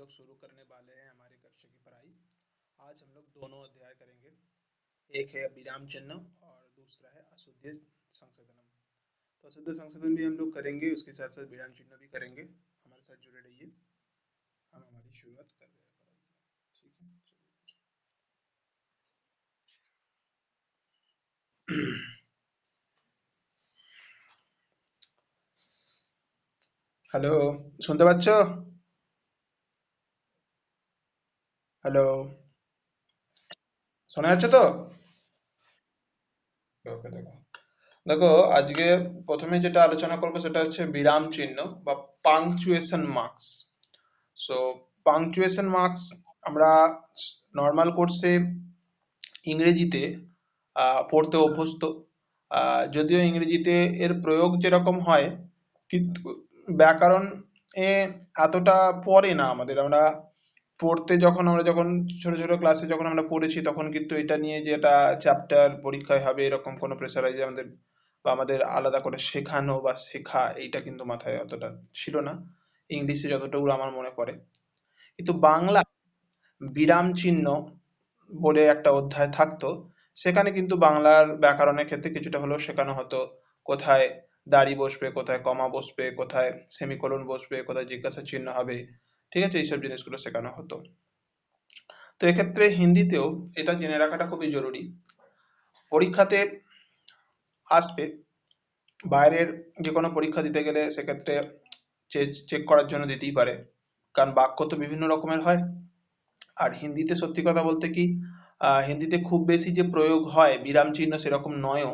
लोग शुरू करने वाले हैं हमारी कक्षा की पढ़ाई। आज हम लोग दोनों अध्याय करेंगे। एक है विराम चिन्ह और दूसरा है अशुद्ध संशोधन। तो अशुद्ध संशोधन भी हम लोग करेंगे, उसके साथ साथ विराम चिन्ह भी करेंगे। हमारे साथ जुड़े रहिए। हम हमारी शुरुआत कर रहे हैं पढ़ाई की। ठीक है, चलिए। हेलो, শুনতে পাচ্ছ? হ্যালো, শোনা যাচ্ছে তো? ওকে, দেখো দেখো আজকে প্রথমে যেটা আলোচনা করবো সেটা হচ্ছে বিরাম চিহ্ন বা punctuation marks. So punctuation marks আমরা নর্মাল কোর্সে ইংরেজিতে পড়তে অভ্যস্ত। যদিও ইংরেজিতে এর প্রয়োগ যেরকম হয়, কিন্তু ব্যাকরণ এ এতটা পড়ে না আমাদের। আমরা পড়তে যখন আমরা যখন ছোট ছোট ক্লাসে যখন আমরা পড়েছি তখন কিন্তু এটা নিয়ে যে এটা চ্যাপ্টার পরীক্ষায় হবে এরকম কোনো প্রেসারাইজ আমাদের বা আমাদের আলাদা করে শেখানো বা শেখা এইটা কিন্তু মাথায় অতটা ছিল না, ইংলিশে যতটুকু আমার মনে পড়ে। কিন্তু বাংলা বিরাম চিহ্ন বলে একটা অধ্যায় থাকতো, সেখানে কিন্তু বাংলার ব্যাকরণের ক্ষেত্রে কিছুটা হলেও শেখানো হতো। কোথায় দাঁড়ি বসবে, কোথায় কমা বসবে, কোথায় সেমিকোলন বসবে, কোথায় জিজ্ঞাসা চিহ্ন হবে, ঠিক আছে, এইসব জিনিসগুলো শেখানো হতো। তো এক্ষেত্রে হিন্দিতেও এটা জেনে রাখাটা খুবই জরুরি। পরীক্ষাতে আসবে, বাইরের যে কোনো পরীক্ষা দিতে গেলে সেক্ষেত্রে চেক করার জন্য দিতেই পারে, কারণ বাক্য তো বিভিন্ন রকমের হয়। আর হিন্দিতে সত্যি কথা বলতে কি, হিন্দিতে খুব বেশি যে প্রয়োগ হয় বিরাম চিহ্ন সেরকম নয়ও।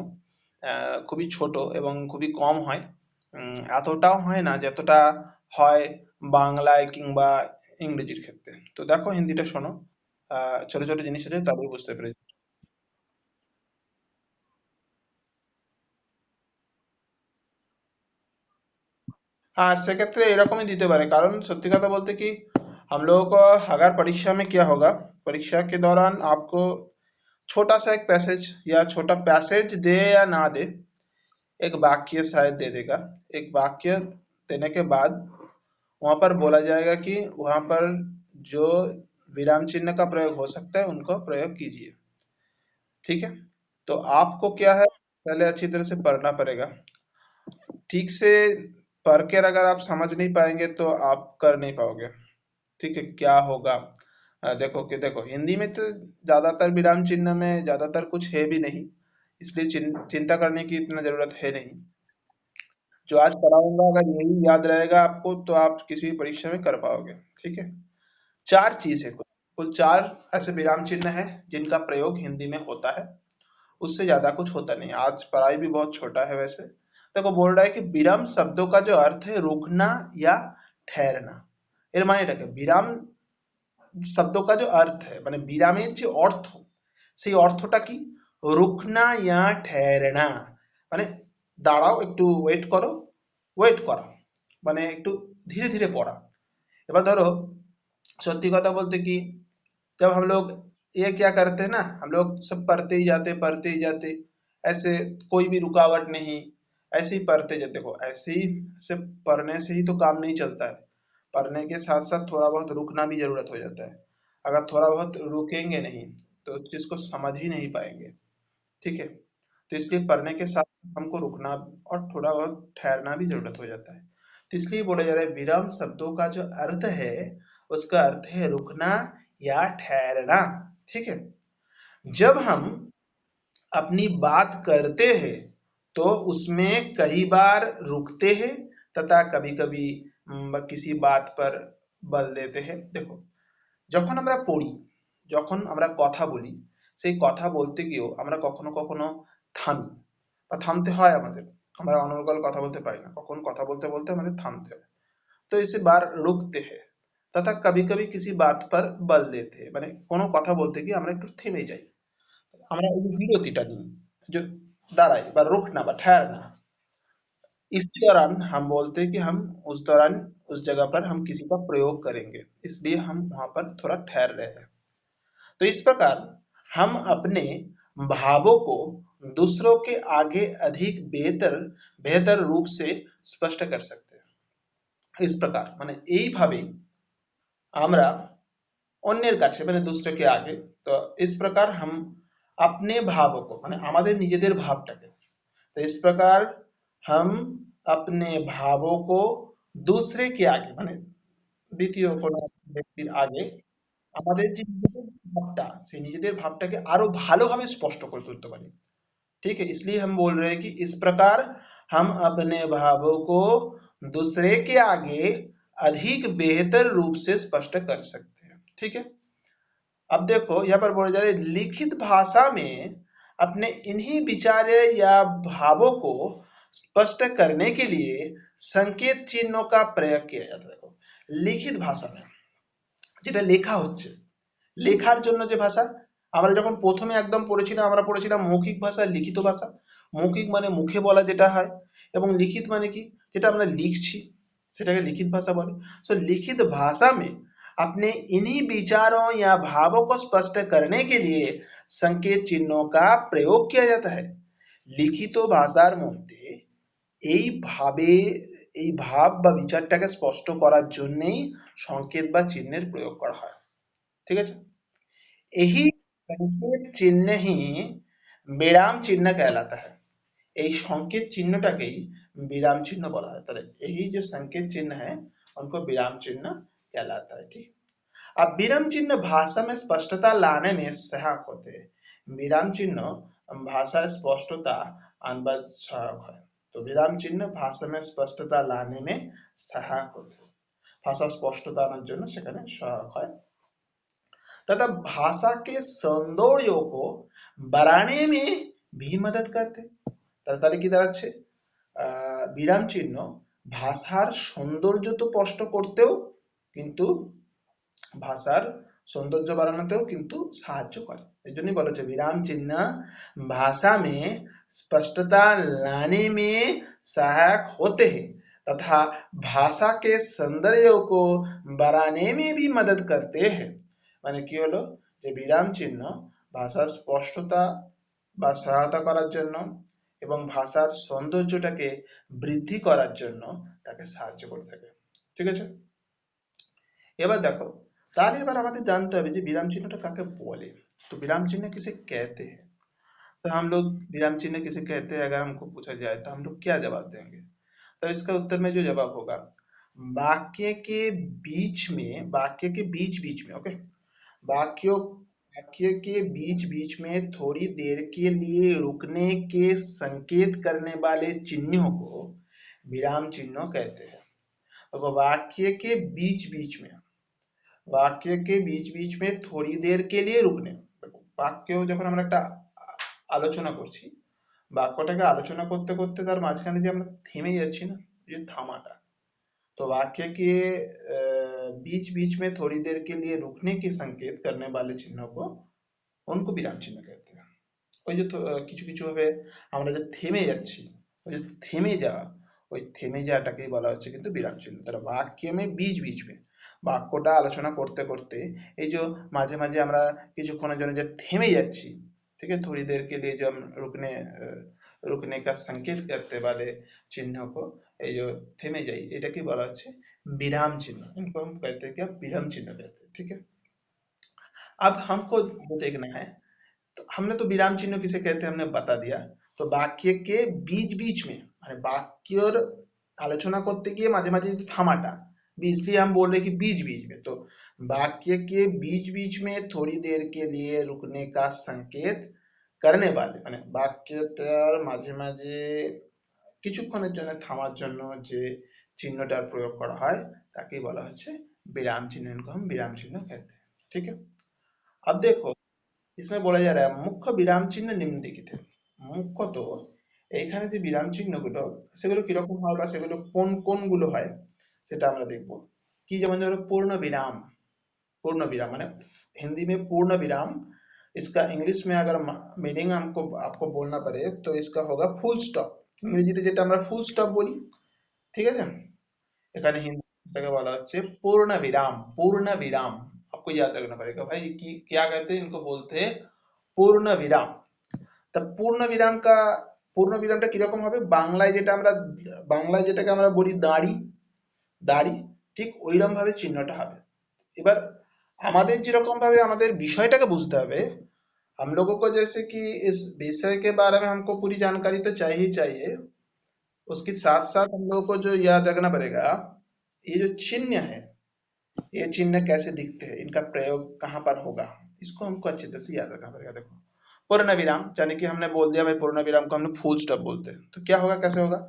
খুবই ছোট এবং খুবই কম হয়। এতটাও হয় না যতটা হয় বাংলায় কিংবা ইংরেজির ক্ষেত্রে। তো দেখো হিন্দিটা শোনো, ছোট ছোট জিনিস আছে তারপরে বুঝতে পেরে। हाँ, सेক্ষেত্রে এরকমই দিতে পারে, কারণ সত্যি কথা বলতে कि हम लोगों को अगर परीक्षा में क्या होगा, परीक्षा के दौरान आपको छोटा सा एक पैसेज या छोटा पैसेज दे या ना दे, एक वाक्य शायद दे देगा। एक वाक्य देने के बाद वहां पर बोला जाएगा कि वहां पर जो विराम चिन्ह का प्रयोग हो सकता है उनको प्रयोग कीजिए। ठीक है, तो आपको क्या है, पहले अच्छी तरह से पढ़ना पड़ेगा। ठीक से पढ़ कर अगर आप समझ नहीं पाएंगे तो आप कर नहीं पाओगे। ठीक है, क्या होगा, देखो कि देखो हिंदी में तो ज्यादातर विराम चिन्ह में ज्यादातर कुछ है भी नहीं, इसलिए चिंता करने की इतना जरूरत है नहीं। जो आज पढ़ाऊंगा अगर यही याद रहेगा आपको तो आप किसी भी परीक्षा में कर पाओगे। ठीक है, चार चीज है, कुल कुल चार ऐसे विराम चिन्ह है जिनका प्रयोग हिंदी में होता है। उससे ज्यादा कुछ होता नहीं। आज पढ़ाई भी बहुत छोटा है वैसे। देखो बोल रहा है कि विराम शब्दों का जो अर्थ है रुकना या ठहरना। এর মানে এটাকে বিরাম শব্দ का जो अर्थ है মানে বিরামের যে অর্থ, সেই অর্থটা কি, রুকনা ইয়া ঠেরনা, মানে দাঁড়াও, একটু ওয়েট করো, ওয়েট করা, মানে একটু ধীরে ধীরে পড়া। এবার ধরো सत्य কথা বলতে কি, जब हम लोग ये क्या करते हैं ना, हम लोग सब पढ़ते ही जाते, ऐसे कोई भी रुकावट नहीं, ऐसे ही पढ़ते जाते। देखो ऐसे ही सिर्फ पढ़ने से ही तो काम नहीं चलता है, पढ़ने के साथ साथ थोड़ा बहुत रुकना भी जरूरत हो जाता है। अगर थोड़ा बहुत रुकेंगे नहीं तो उस चीज को समझ ही नहीं पाएंगे। ठीक है, तो इसलिए पढ़ने के साथ हमको रुकना और थोड़ा बहुत ठहरना भी जरूरत हो जाता है। तो इसलिए बोला जा रहा है विराम शब्दों का जो अर्थ है उसका अर्थ है रुकना या ठहरना। ठीक है, जब हम अपनी बात करते हैं तो उसमें कई बार रुकते हैं तथा कभी कभी किसी बात पर बल देते हैं। देखो যখন আমরা পড়ি, যখন আমরা কথা বলি, সেই কথা বলতে গিয়েও আমরা কখনো কখনো থামি বা থামতে হয় আমাদের। আমরা অনর্গল কথা বলতে পারি না, কখন কথা বলতে বলতে আমাদের থামতে হয়। तो इसे बार रुकते हैं तथा कभी कभी किसी बात पर बल देते हैं, মানে কোনো কথা বলতে গিয়ে আমরা একটু থেমে যাই, আমরা এই বিরতিটা নিই, যে দাঁড়াই বা रुकना বা ठहरना। इस दौरान हम बोलते हैं कि हम उस दौरान उस जगह पर हम किसी का प्रयोग करेंगे, इसलिए हम वहां पर थोड़ा ठहर रहे हैं। तो इस प्रकार हम अपने भावों को दूसरों के आगे अधिक बेहतर बेहतर रूप से स्पष्ट कर सकते हैं। इस प्रकार মানে এইভাবে আমরা অন্যের কাছে মানে दूसरे के आगे, तो इस प्रकार हम अपने भावों को মানে আমাদের নিজেদের ভাবটাকে, तो इस प्रकार हम अपने भावों को दूसरे के आगे মানে দ্বিতীয় কোনো ব্যক্তির আগে আমাদের যে নিজেদের ভাবটা সেই নিজেদের ভাবটাকে আরো ভালোভাবে স্পষ্ট করে তুলতে পারি। ठीक है, इसलिए हम बोल रहे हैं कि इस प्रकार हम अपने भावों को दूसरे के आगे अधिक बेहतर रूप से स्पष्ट कर सकते हैं। ठीक है, अब देखो यहाँ पर बोला जा रहा है लिखित भाषा में अपने इन्हीं विचार या भावों को स्पष्ट करने के लिए संकेत चिन्हों का प्रयोग किया जाता है। देखो लिखित भाषा में যেটা লেখা হচ্ছে, লেখার জন্য যে ভাষা আমরা যখন প্রথমে একদম পড়েছিলাম, আমরা পড়েছিলাম মৌখিক ভাষা, লিখিত ভাষা। মৌখিক মানে মুখে বলা যেটা হয়, এবং লিখিত মানে কি যেটা আমরা লিখছি সেটাকে लिखित भाषा बोले। सो लिखित भाषा में अपने इन्हीं विचारों या भावों को स्पष्ट करने के लिए संकेत चिन्हों का प्रयोग किया जाता है। লিখিত ভাষার মধ্যে এই ভাবে এই ভাব বা বিচারটাকে স্পষ্ট করার জন্যই সংকেত বা চিহ্নের প্রয়োগ করা হয়। ঠিক আছে, यही संकेत चिन्ह ही विराम चिन्ह कहलाता है। এই সংকেত চিহ্নটাকেই विराम चिन्ह বলা হয়। তাহলে এই যে संकेत चिन्ह है उनको विराम चिन्ह कहलाता है। ठीक, अब विराम चिन्ह भाषा में स्पष्टता लाने में सहायक होते हैं। विराम चिन्ह भाषा स्पष्टता आने में सहायक है। तो विराम चिन्ह भाषा में स्पष्टता लाने में सहायक होते हैं, भाषा स्पष्टता आनाর জন্য সেখানে সহায়ক হয়, तथा भाषा के सौंदर्य को बढ़ाने में भी मदद करते। তাহলে কি দাঁড়াচ্ছে বিরাম চিহ্ন ভাষার সৌন্দর্য তো স্পষ্ট করতেও কিন্তু ভাষার সৌন্দর্য বাড়ানোতেও কিন্তু সাহায্য করে। এই জন্যই বলা হচ্ছে विराम चिन्ह भाषा में स्पष्टता लाने में सहायक होते हैं तथा भाषा के सौंदर्य को बढ़ाने में भी मदद करते हैं। মানে কি হলো যে বিরাম চিহ্ন ভাষার স্পষ্টতা বা সহায়তা করার জন্য এবং ভাষার সৌন্দর্যটাকে বৃদ্ধি করার জন্য তাকে সাহায্য করে থাকে। ঠিক আছে, এবার দেখো তাহলে এবার আমাদের জানতে হবে যে विराम चिन्हটা काके बोले। तो विराम चिन्ह किसे कहते हैं? तो हम लोग विराम चिन्ह किसे कहते हैं अगर हमको पूछा जाए तो हम लोग क्या जवाब देंगे? तो इसका उत्तर में जो जवाब होगा वाक्य के बीच में, वाक्य के बीच बीच में, ओके, वाक्यों वाक्य के बीच बीच में थोड़ी देर के लिए रुकने के संकेत करने वाले चिन्हों को विराम चिन्ह कहते हैं। तो वाक्य के बीच बीच में, वाक्य के बीच बीच में थोड़ी देर के लिए रुकने, বাক্য যখন আমরা একটা আলোচনা করছি, বাক্যটাকে আলোচনা করতে করতে তার মাঝখানে যে আমরা থেমে যাচ্ছি না, যে থামাটা, तो वाक्य के बीच बीच में थोड़ी देर के लिए रुकने के संकेत करने वाले चिन्हों को उनको विराम चिन्ह कहते हैं। ওই যে কিছু কিছু ভাবে আমরা যে থেমে যাচ্ছি, ওই যে থেমে যাওয়া, ওই থেমে যাওয়াটাকেই বলা হচ্ছে কিন্তু বিরাম চিহ্ন। তাহলে वाक्य में बीच बीच में বাক্যটা আলোচনা করতে করতে এই যে মাঝে মাঝে আমরা কিছুক্ষণের জন্য যে থেমে যাচ্ছি, ठीक है, थोड़ी देर के लिए जो हम रुकने का संकेत करते वाले चिन्ह को ये जो থেমে যাই এটাকে বলা হচ্ছে विराम चिन्ह। इनको हम कहते हैं क्या? विराम चिन्ह कहते हैं। ठीक है, अब हमको देखना है, तो हमने तो विराम चिन्ह किसे कहते हैं हमने बता दिया। तो वाक्य के बीच बीच में মানে বাক্যর আলোচনা করতে গিয়ে মাঝে মাঝে যে থামাটা, इसलिए हम बोल रहे हैं कि बीच बीच में, तो वाक्य के बीच बीच में थोड़ी देर के लिए रुकने का संकेत करने वाले মানে বাক্যটার মাঝে মাঝে কিছুক্ষণের জন্য থামার জন্য যে চিহ্নটার প্রয়োগ করা হয় তাকেই বলা হচ্ছে विराम चिन्ह। इनको हम विराम चिन्ह कहते हैं। ठीक है, अब देखो इसमें बोला जा रहा है मुख्य विराम चिन्ह निम्नलिखित है। মুখ্যত এইখানে যে বিরাম চিহ্নগুলো সেগুলো কিরকম হয় বা সেগুলো কোন কোনগুলো হয় সেটা আমরা দেখব। কি যেমন ধরো पूर्ण विराम, पूर्ण विराम माने हिंदी में पूर्ण विराम, इसका इंग्लिश में अगर मीनिंग हमको आपको बोलना पड़े तो इसका होगा ফুল স্টপ। ইংরেজিতে যেটা আমরা ফুল স্টপ বলি, ঠিক আছে, এখানে हिंदी बोला হচ্ছে पूर्ण विराम। पूर्ण विराम आपको याद रखना पड़ेगा भाई कि क्या कहते हैं, इनको बोलते हैं पूर्ण विराम। तब पूर्ण विराम का पूर्ण विरामটা কিরকম হবে? বাংলায় যেটা আমরা বাংলায় যেটাকে আমরা বলি দাড়ি, দাড়ি ঠিক ওইরকম ভাবে চিহ্নটা হবে। এবার আমাদের যেরকम भावे আমাদের বিষयটাকে बुझते হবে, हम लोगों को जैसे कि इस विषय के बारे में हमको पूरी जानकारी तो चाहिए ही चाहिए, उसके साथ साथ हम लोगों को जो याद रखना पड़ेगा, ये जो चिन्ह है, ये चिन्ह कैसे दिखते हैं, इनका प्रयोग कहाँ पर होगा, इसको हमको अच्छी तरह से याद रखना पड़ेगा। देखो, पूर्ण विराम, यानी कि हमने बोल दिया भाई पूर्ण विराम को हमने फुल स्टॉप बोलते हैं, तो क्या होगा, कैसे होगा?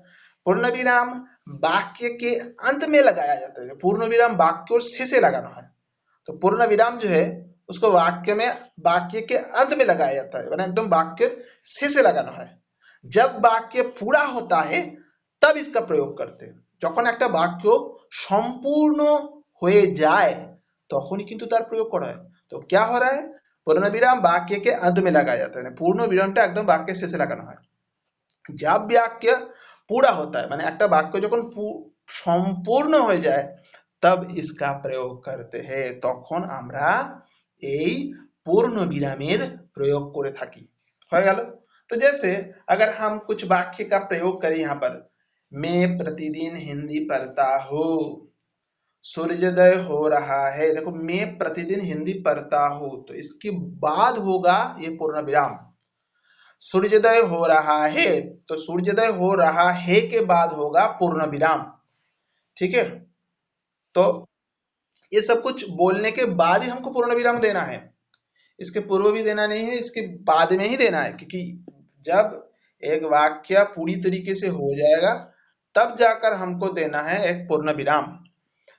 पूर्ण विराम वाक्य के अंत में लगाया जाता है। पूर्ण विराम वाक्य और शेषे लगाना है, तो पूर्ण विराम जो है उसको वाक्य के अंत में लगाया जाता है, माने एकदम वाक्य शेषे लगाना है। जब वाक्य पूरा होता है तब इसका प्रयोग करते हैं। যখন একটা বাক্য সম্পূর্ণ হয়ে যায় তখনই কিন্তু তার প্রয়োগ করা হয়। तो क्या हो रहा है, पूर्ण विराम वाक्य के अंत में लगाया जाता है, पूर्ण विरामটা একদম বাক্যের শেষে লাগানো হয়। जब वाक्य पूरा होता है, মানে একটা বাক্য যখন সম্পূর্ণ হয়ে যায় तब इसका प्रयोग करते हैं, তখন আমরা এই पूर्ण विरामेर प्रयोग করে থাকি। হয়ে গেল? तो जैसे अगर हम कुछ वाक्य का प्रयोग करें यहाँ पर, मैं प्रतिदिन हिंदी पढ़ता हूँ, सूर्योदय हो रहा है, देखो मैं प्रतिदिन हिंदी पढ़ता हूँ, तो इसके बाद होगा ये पूर्ण विराम। सूर्योदय हो रहा है, तो सूर्योदय हो रहा है के बाद होगा पूर्ण विराम। ठीक है, तो ये सब कुछ बोलने के बाद ही हमको पूर्ण विराम देना है, इसके पूर्व भी देना नहीं है, इसके बाद में ही देना है, क्योंकि जब एक वाक्य पूरी तरीके से हो जाएगा तब जाकर हमको देना है एक पूर्ण विराम।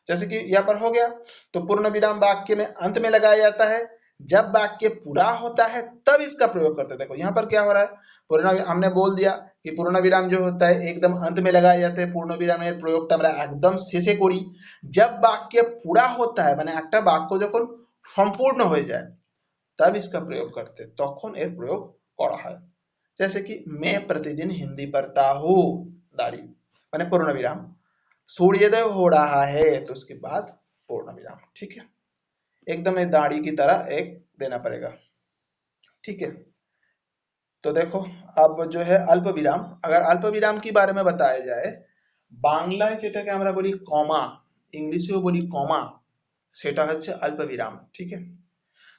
जैसे कि यहाँ पर हो गया, तो पूर्ण विराम वाक्य में अंत में लगाया जाता है, जब वाक्य पूरा होता है तब इसका प्रयोग करते हैं। देखो यहाँ पर क्या हो रहा है, पूर्ण, हमने बोल दिया कि पूर्ण विराम जो होता है एकदम अंत में लगाए जाते हैं, पूर्ण विरामेर प्रयोगটা আমরা একদম শেষে করি। जब वाक्य पूरा होता है, মানে একটা বাক্য যখন সম্পূর্ণ হয়ে যায় तब इसका प्रयोग करते हैं, তখন এর প্রয়োগ করা হয়। जैसे कि मैं प्रतिदिन हिंदी पढ़ता हूँ, दाढ़ी माने पूर्ण विराम, सूर्योदय हो रहा है, तो उसके बाद पूर्ण विराम। ठीक है, एकदम एक दाढ़ी की तरह एक देना पड़ेगा। ठीक है, तो देखो अब जो है अल्प विराम, अगर अल्प विराम की बारे में बताया जाए, বাংলায় যেটাকে আমরা বলি কমা, इंग्लिशेও বলি কমা, সেটা হচ্ছে अल्प विराम। ठीक है,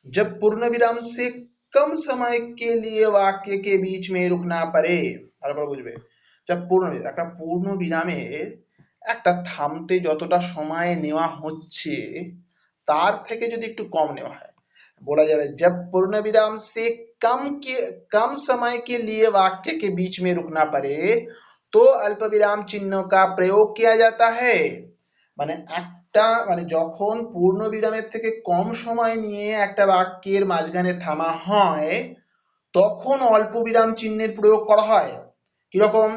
जब पूर्ण विराम से कम समय के लिए वाक्य के बीच में रुकना पड़े, ভালো করে বুঝবে, जब একটা পূর্ণ বিরামে একটা থামতে যতটা সময় নেওয়া হচ্ছে তার থেকে যদি একটু কম নেওয়া হয়, बोला जा रहा है जब पूर्ण विराम से कम समय के लिए वाक्य के बीच में रुकना पड़े तो अल्प विराम चिन्हों का प्रयोग किया जाता है। মানে একটা, মানে যখন পূর্ণ বিরামের থেকে কম সময় নিয়ে একটা বাক্যের মাঝখানে থামা হয় তখন অল্প বিরাম চিহ্নের প্রয়োগ করা হয়। কিরকম,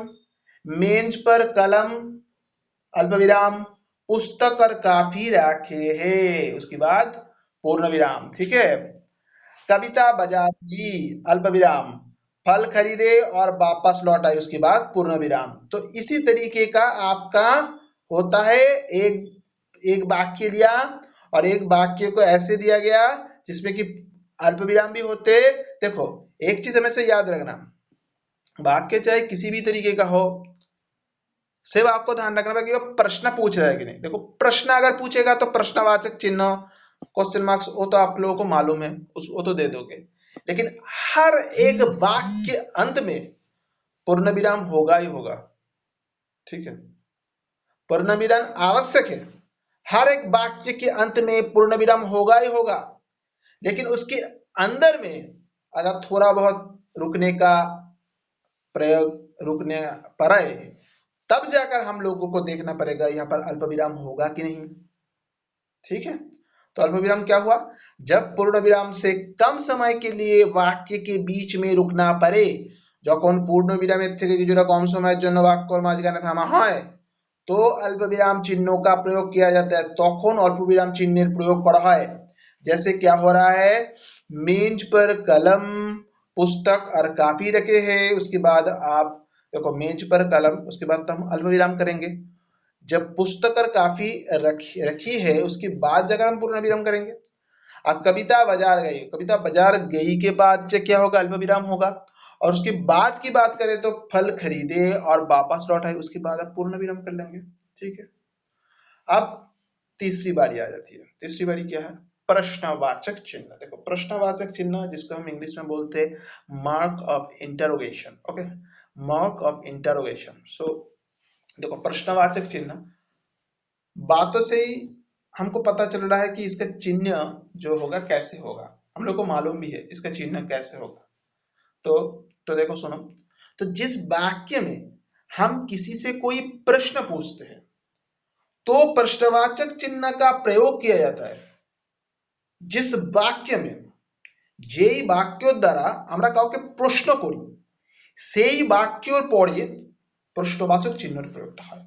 मेज पर कलम अल्प विराम, पुस्तक और काफी रखे हैं, उसके बाद पूर्ण विराम। ठीक है, कविता बाजार गई, अल्प विराम, फल खरीदे और वापस लौट आए, उसके बाद पूर्ण विराम। तो इसी तरीके का आपका होता है, एक एक वाक्य लिया और एक वाक्य को ऐसे दिया गया जिसमें कि अल्प विराम भी होते। देखो एक चीज हमेशा याद रखना, वाक्य चाहे किसी भी तरीके का हो, सिर्फ आपको ध्यान रखना है कि वो प्रश्न पूछ रहा है कि नहीं। देखो प्रश्न अगर पूछेगा तो प्रश्नवाचक चिन्ह, क्वेश्चन मार्क्स, वो तो आप लोगों को मालूम है, वो तो दे दोगे, लेकिन हर एक वाक्य अंत में पूर्ण विराम होगा ही होगा। ठीक है, पूर्ण विराम आवश्यक है, हर एक वाक्य के अंत में पूर्ण विराम होगा ही होगा, लेकिन उसके अंदर में अगर थोड़ा बहुत रुकने का प्रयोग, रुकने पड़े तब जाकर हम लोगों को देखना पड़ेगा यहाँ पर अल्प विराम होगा कि नहीं। ठीक है, तो अल्प विराम क्या हुआ, जब पूर्ण विराम से कम समय के लिए वाक्य के बीच में रुकना पड़े, যখন পূর্ণ বিরামের থেকে কিছুটা কম সময়ের জন্য বাক্যর মাঝখানে থামা হয় তো अल्प विराम चिन्हों का प्रयोग किया जाता है, তখন অল্প বিরাম চিহ্নের প্রয়োগ করা হয়। जैसे क्या हो रहा है, मेज पर कलम, पुस्तक और कापी रखे हैं, उसके बाद आप देखो मेज पर कलम, उसके बाद तो हम अल्प विराम करेंगे, जब पुस्तक और काफी रखी है उसके बाद जगह हम पूर्ण विराम करेंगे। अब कविता बाजार गई, कविता बाजार गई के बाद से क्या होगा, अल्प विराम होगा, और उसके बाद की बात करें तो फल खरीदे और वापस लौट आए, उसके बाद आप पूर्ण विराम कर लेंगे। ठीक है, अब तीसरी बारी आ जाती है। तीसरी बारी क्या है? प्रश्नवाचक चिन्ह। देखो प्रश्नवाचक चिन्ह जिसको हम इंग्लिश में बोलते हैं mark of interrogation. Okay, mark of interrogation. So देखो प्रश्नवाचक चिन्ह, बातों से ही हमको पता चल रहा है कि इसका चिन्ह जो होगा कैसे होगा, हम लोग को मालूम भी है इसका चिन्ह कैसे होगा। तो देखो सुनो, तो जिस वाक्य में हम किसी से कोई प्रश्न पूछते हैं तो प्रश्नवाचक चिन्ह का प्रयोग किया जाता है। जिस वाक्य में যেই বাক্যের দ্বারা আমরা কাউকে প্রশ্ন করি সেই বাক্যের পরে প্রশ্নবাচক চিহ্নের প্রয়োগটা হয়।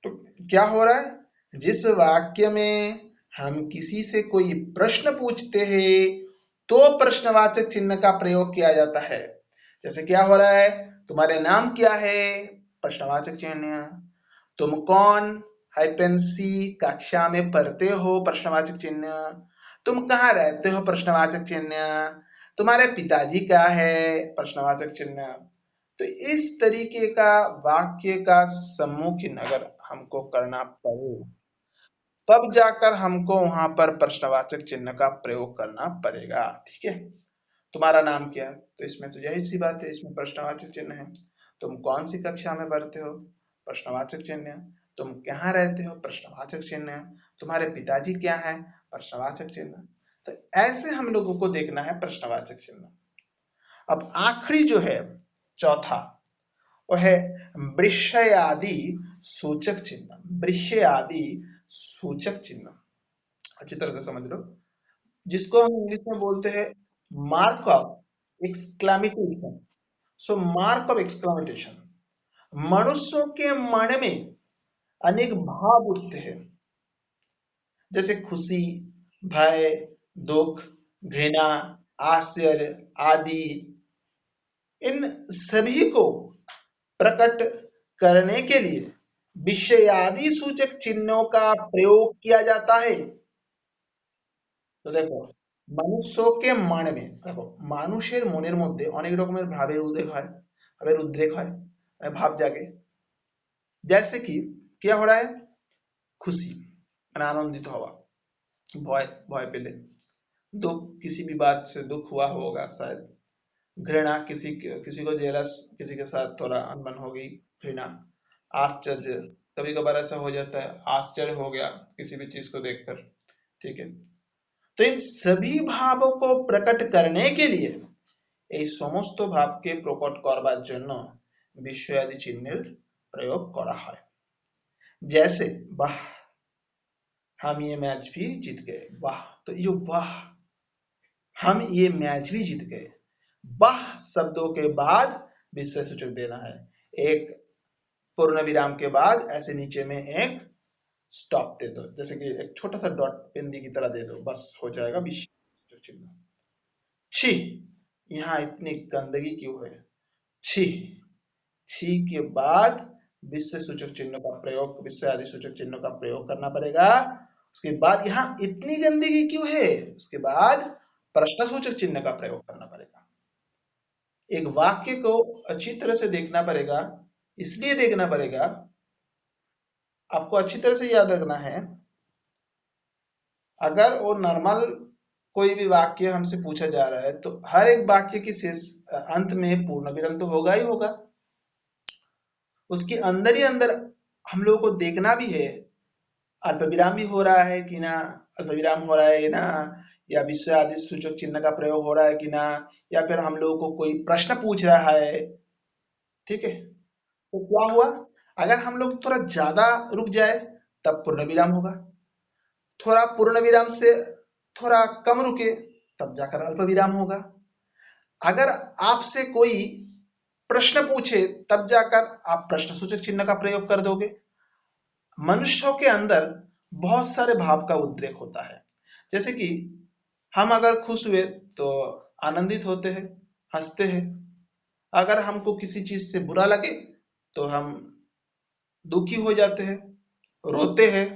तो क्या हो रहा है? जिस वाक्य में हम किसी से कोई प्रश्न पूछते हैं तो प्रश्नवाचक चिन्ह का प्रयोग किया जाता है। जैसे क्या हो रहा है? तुम्हारे नाम क्या है? प्रश्नवाचक चिन्ह। तुम कौन हाइपेन सी कक्षा में पढ़ते हो? प्रश्नवाचक चिन्ह। तुम कहाँ रहते हो? प्रश्नवाचक चिन्ह। तुम्हारे पिताजी क्या है? प्रश्नवाचक चिन्ह। तो इस तरीके का वाक्य का सम्मुखीन अगर हमको करना पड़े तब जाकर हमको वहां पर प्रश्नवाचक चिन्ह का प्रयोग करना पड़ेगा। ठीक है, तुम्हारा नाम क्या है? तो इसमें तो यही सी बात है, इसमें प्रश्नवाचक चिन्ह है। तुम कौन सी कक्षा में पढ़ते हो? प्रश्नवाचक चिन्ह है। तुम कहाँ रहते हो? प्रश्नवाचक चिन्ह है। तुम्हारे पिताजी क्या है? प्रश्नवाचक चिन्ह। तो ऐसे हम लोगों को देखना है प्रश्नवाचक चिन्ह। अब आखिरी जो है चौथा, वो है विषयादि सूचक चिन्ह। विषयादि सूचक चिन्ह अच्छी तरह से समझ लो, जिसको हम इंग्लिश में बोलते हैं mark of exclamation. So mark of exclamation, मनुष्यों के मन में अनेक भाव उठते हैं, जैसे खुशी, भय, दुख, घृणा, आश्चर्य आदि। इन सभी को प्रकट करने के लिए विषयादि सूचक चिन्हों का प्रयोग किया जाता है। তো দেখো মানুষকে মানবে, দেখো মানুষের মনের মধ্যে অনেক রকমের ভাবের উদ্রেক হয়, ভাবের উদ্রেক হয়, ভাব জাগে। जैसे कि क्या हो रहा है? खुशी মানে आनंदित हवा, भय भय पेले, दुख किसी भी बात से दुख हुआ होगा शायद, घृणा किसी को जेलस, किसी के साथ थोड़ा अनबन हो गई, घृणा। आश्चर्य, कभी कभार ऐसा हो जाता है आश्चर्य हो गया किसी भी चीज को देखकर। ठीक है, तो इन सभी भावों को प्रकट करने के लिए এই সমস্ত ভাবকে প্রকট করবার জন্য বিস্ময়াদি চিহ্নের প্রয়োগ করা হয়। जैसे वाह, हम ये मैच भी जीत गए। वाह, तो ये वाह, हम ये मैच भी जीत गए, वाह शब्दों के बाद विस्मय सूचक देना है। एक पूर्ण विराम के बाद ऐसे नीचे में एक स्टॉप दे दो, जैसे कि एक छोटा सा डॉट बिंदी की तरह दे दो, बस हो जाएगा विस्मय सूचक चिन्ह। छी, यहाँ इतनी गंदगी क्यों है? छी, छी के बाद विस्मय सूचक चिन्ह का प्रयोग, विस्मय आदि सूचक चिन्ह का प्रयोग करना पड़ेगा। उसके बाद यहाँ इतनी गंदगी क्यों है? उसके बाद प्रश्न सूचक चिन्ह का प्रयोग करना पड़ेगा। एक वाक्य को अच्छी तरह से देखना पड़ेगा, इसलिए देखना पड़ेगा, आपको अच्छी तरह से याद रखना है। अगर वो नॉर्मल कोई भी वाक्य हमसे पूछा जा रहा है तो हर एक वाक्य की शेष अंत में पूर्ण विराम तो होगा ही होगा। उसके अंदर ही अंदर हम लोगों को देखना भी है अल्प विराम भी हो रहा है कि ना, अल्प विराम हो रहा है ना, या विस्मय आदि सूचक चिन्ह का प्रयोग हो रहा है कि ना, या फिर हम लोगों को कोई प्रश्न पूछ रहा है। ठीक है, तो क्या हुआ? अगर हम लोग थोड़ा ज्यादा रुक जाए तब पूर्ण विराम होगा, थोड़ा पूर्ण विराम से थोड़ा कम रुके तब जाकर अल्प विराम होगा। अगर आपसे कोई प्रश्न पूछे तब जाकर आप प्रश्न सूचक चिन्ह का प्रयोग कर दोगे। मनुष्यों के अंदर बहुत सारे भाव का उद्रेक होता है, जैसे कि हम अगर खुश हुए तो आनंदित होते हैं, हंसते हैं। अगर हमको किसी चीज से बुरा लगे तो हम दुखी हो जाते हैं, रोते हैं।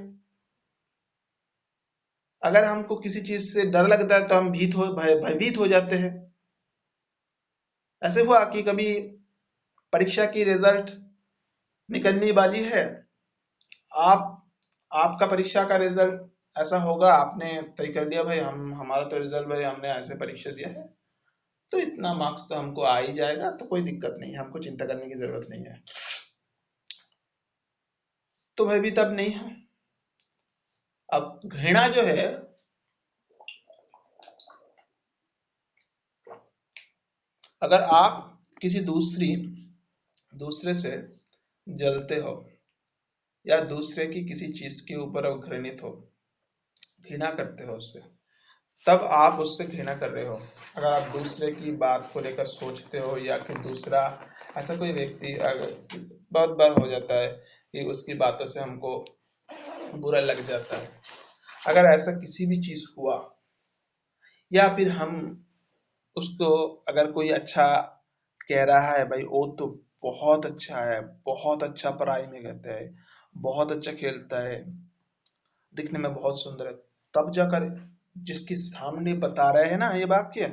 अगर हमको किसी चीज से डर लगता है तो हम भयभीत हो जाते हैं। ऐसे हुआ कि कभी परीक्षा की रिजल्ट निकलने वाली है, आप आपका परीक्षा का रिजल्ट ऐसा होगा, आपने तय कर लिया भाई हम हमारा तो रिजल्ट भाई हमने ऐसे परीक्षा दिया है, तो इतना मार्क्स तो हमको आ ही जाएगा, तो कोई दिक्कत नहीं है, हमको चिंता करने की जरूरत नहीं है। तो भाई भी तब नहीं है। अब घृणा जो है, अगर आप किसी दूसरे से जलते हो या दूसरे की किसी चीज के ऊपर आप घृणित हो, घृणा करते हो उससे, तब आप उससे घृणा कर रहे हो। अगर आप दूसरे की बात को लेकर सोचते हो या फिर दूसरा ऐसा कोई व्यक्ति, अगर बहुत बार हो जाता है कि उसकी बातों से हमको बुरा लग जाता है, अगर ऐसा किसी भी चीज हुआ या फिर हम उसको, अगर कोई अच्छा कह रहा है भाई वो तो बहुत अच्छा है, बहुत अच्छा पढ़ाई में करता है, बहुत अच्छा खेलता है, दिखने में बहुत सुंदर है, तब जाकर जिसके सामने बता रहे हैं ना ये वाक्य,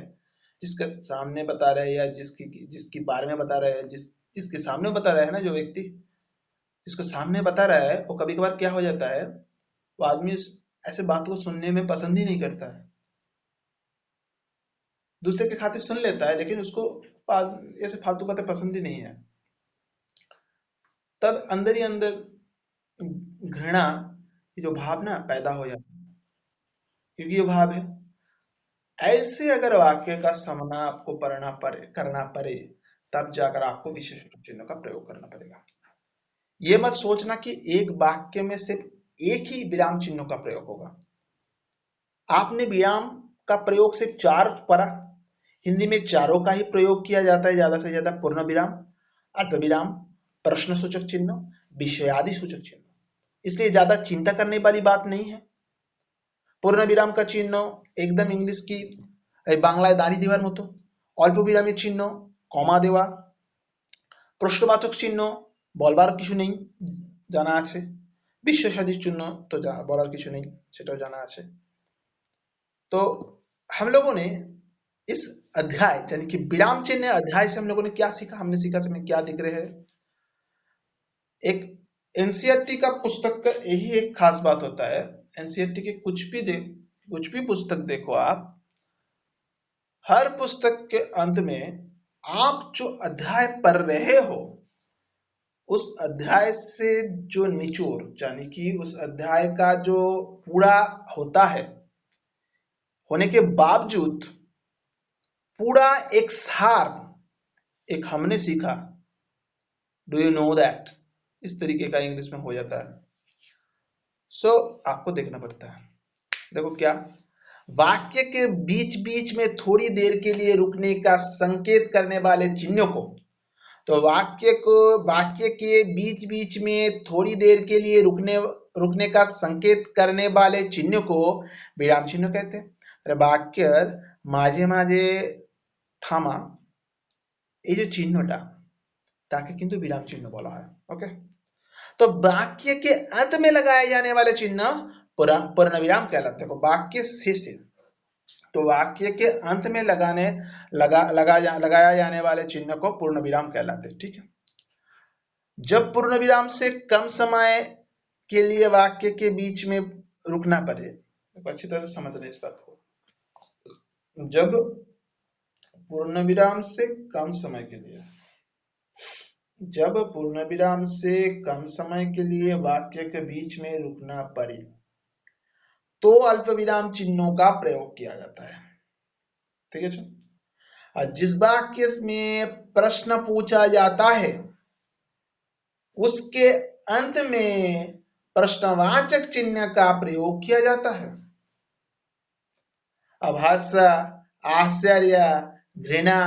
जिसके सामने बता रहे हैं या जिसकी जिसके बारे में बता रहे हैं, जिसके सामने बता रहे हैं ना, जो व्यक्ति जिसको सामने बता रहा है, वो कभी कभार क्या हो जाता है, वो आदमी ऐसे बात को सुनने में पसंद ही नहीं करता है, दूसरे के खातिर सुन लेता है, लेकिन उसको ऐसे फालतू बातें पसंद ही नहीं है। तब अंदर ही अंदर घृणा की जो भावना पैदा हो जाती है, क्योंकि ये भाव है। ऐसे अगर वाक्य का सामना आपको करना पड़े, तब जाकर आपको विशेषण चिन्ह का प्रयोग करना पड़ेगा। ये मत सोचना कि एक वाक्य में सिर्फ एक ही विराम चिन्हों का प्रयोग होगा। आपने विराम का प्रयोग सिर्फ चार पढ़ा, हिंदी में चारों का ही प्रयोग किया जाता है ज्यादा से ज्यादा, पूर्ण विराम, अल्प विराम, प्रश्न सूचक चिन्ह, विषयादि सूचक चिन्ह, इसलिए ज्यादा चिंता करने वाली बात नहीं है। पूर्ण विराम का चिन्ह एकदम इंग्लिश की বাংলায় দাঁড়ি দেওয়ার মতো, অল্প বিরামের চিহ্ন কমা দেওয়া, প্রশ্নবাচক চিহ্ন বলবার কিছু নেই, জানা আছে, বিশ্বসাদীর চিহ্ন তো বলার কিছু নেই, সেটাও জানা আছে। तो हम लोगों ने इस अध्याय यानी कि विराम चिन्ह अध्याय से हम लोगों ने क्या सीखा, हमने सीखा समय क्या दिख रहे हैं। एक एनसीईआरटी का पुस्तक का यही एक खास बात होता है, एनसीईआरटी के कुछ भी पुस्तक देखो आप, हर पुस्तक के अंत में आप जो अध्याय पढ़ रहे हो, उस अध्याय से जो निचोड़ यानी कि उस अध्याय का जो पूरा होता है, होने के बावजूद पूरा एक सार, एक हमने सीखा, डू यू नो दैट, इस तरीके का इंग्लिश में हो जाता है। सो आपको देखना पड़ता है। देखो क्या, वाक्य के बीच बीच में थोड़ी देर के लिए रुकने का संकेत करने वाले चिन्हों को, तो वाक्य के बीच बीच में थोड़ी देर के लिए रुकने का संकेत करने वाले चिन्ह को विराम चिन्ह कहते हैं। वाक्य মাঝে মাঝে থামা, এই যে চিহ্নটা, তাকে কিন্তু विराम चिन्ह बोला है। ओके, तो वाक्य के अंत में लगाए जाने वाले चिन्ह पूर्ण विराम कहलाते हैं। वाक्य शेष, तो वाक्य के अंत में लगाया जाने वाले चिन्ह को पूर्ण विराम कहलाते हैं। ठीक है, जब पूर्ण विराम से कम समय के लिए वाक्य के बीच में रुकना पड़े, तो अच्छी तरह से समझ लें इस बात को, जब पूर्ण विराम से कम समय के लिए, जब पूर्ण विराम से कम समय के लिए वाक्य के बीच में रुकना पड़े, तो अल्प विराम चिन्हों का प्रयोग किया जाता है। ठीक है, और जिस वाक्य में प्रश्न पूछा जाता है उसके अंत में प्रश्नवाचक चिन्ह का प्रयोग किया जाता है। अब हर्ष, आश्चर्य, घृणा,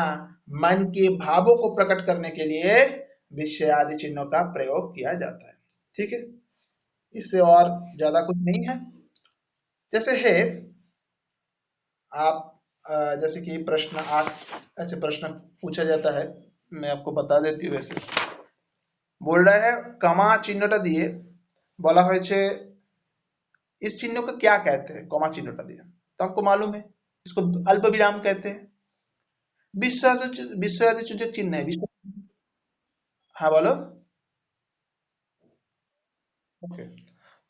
मन के भावों को प्रकट करने के लिए विषय आदि चिन्हों का प्रयोग किया जाता है। ठीक है, इससे और ज्यादा कुछ नहीं है। जैसे है आप जैसे कि अच्छा प्रश्न पूछा जाता है, मैं आपको बता देती हूँ। वैसे बोल रहा है कमा चिन्हटा दिए বলা হয়েছে, इस चिन्ह को क्या कहते हैं, कमा चिन्हटा दिए, तो आपको मालूम है इसको अल्प विराम कहते हैं। विश्वादिसूचक चिन्ह है हाँ बोलो। ओके,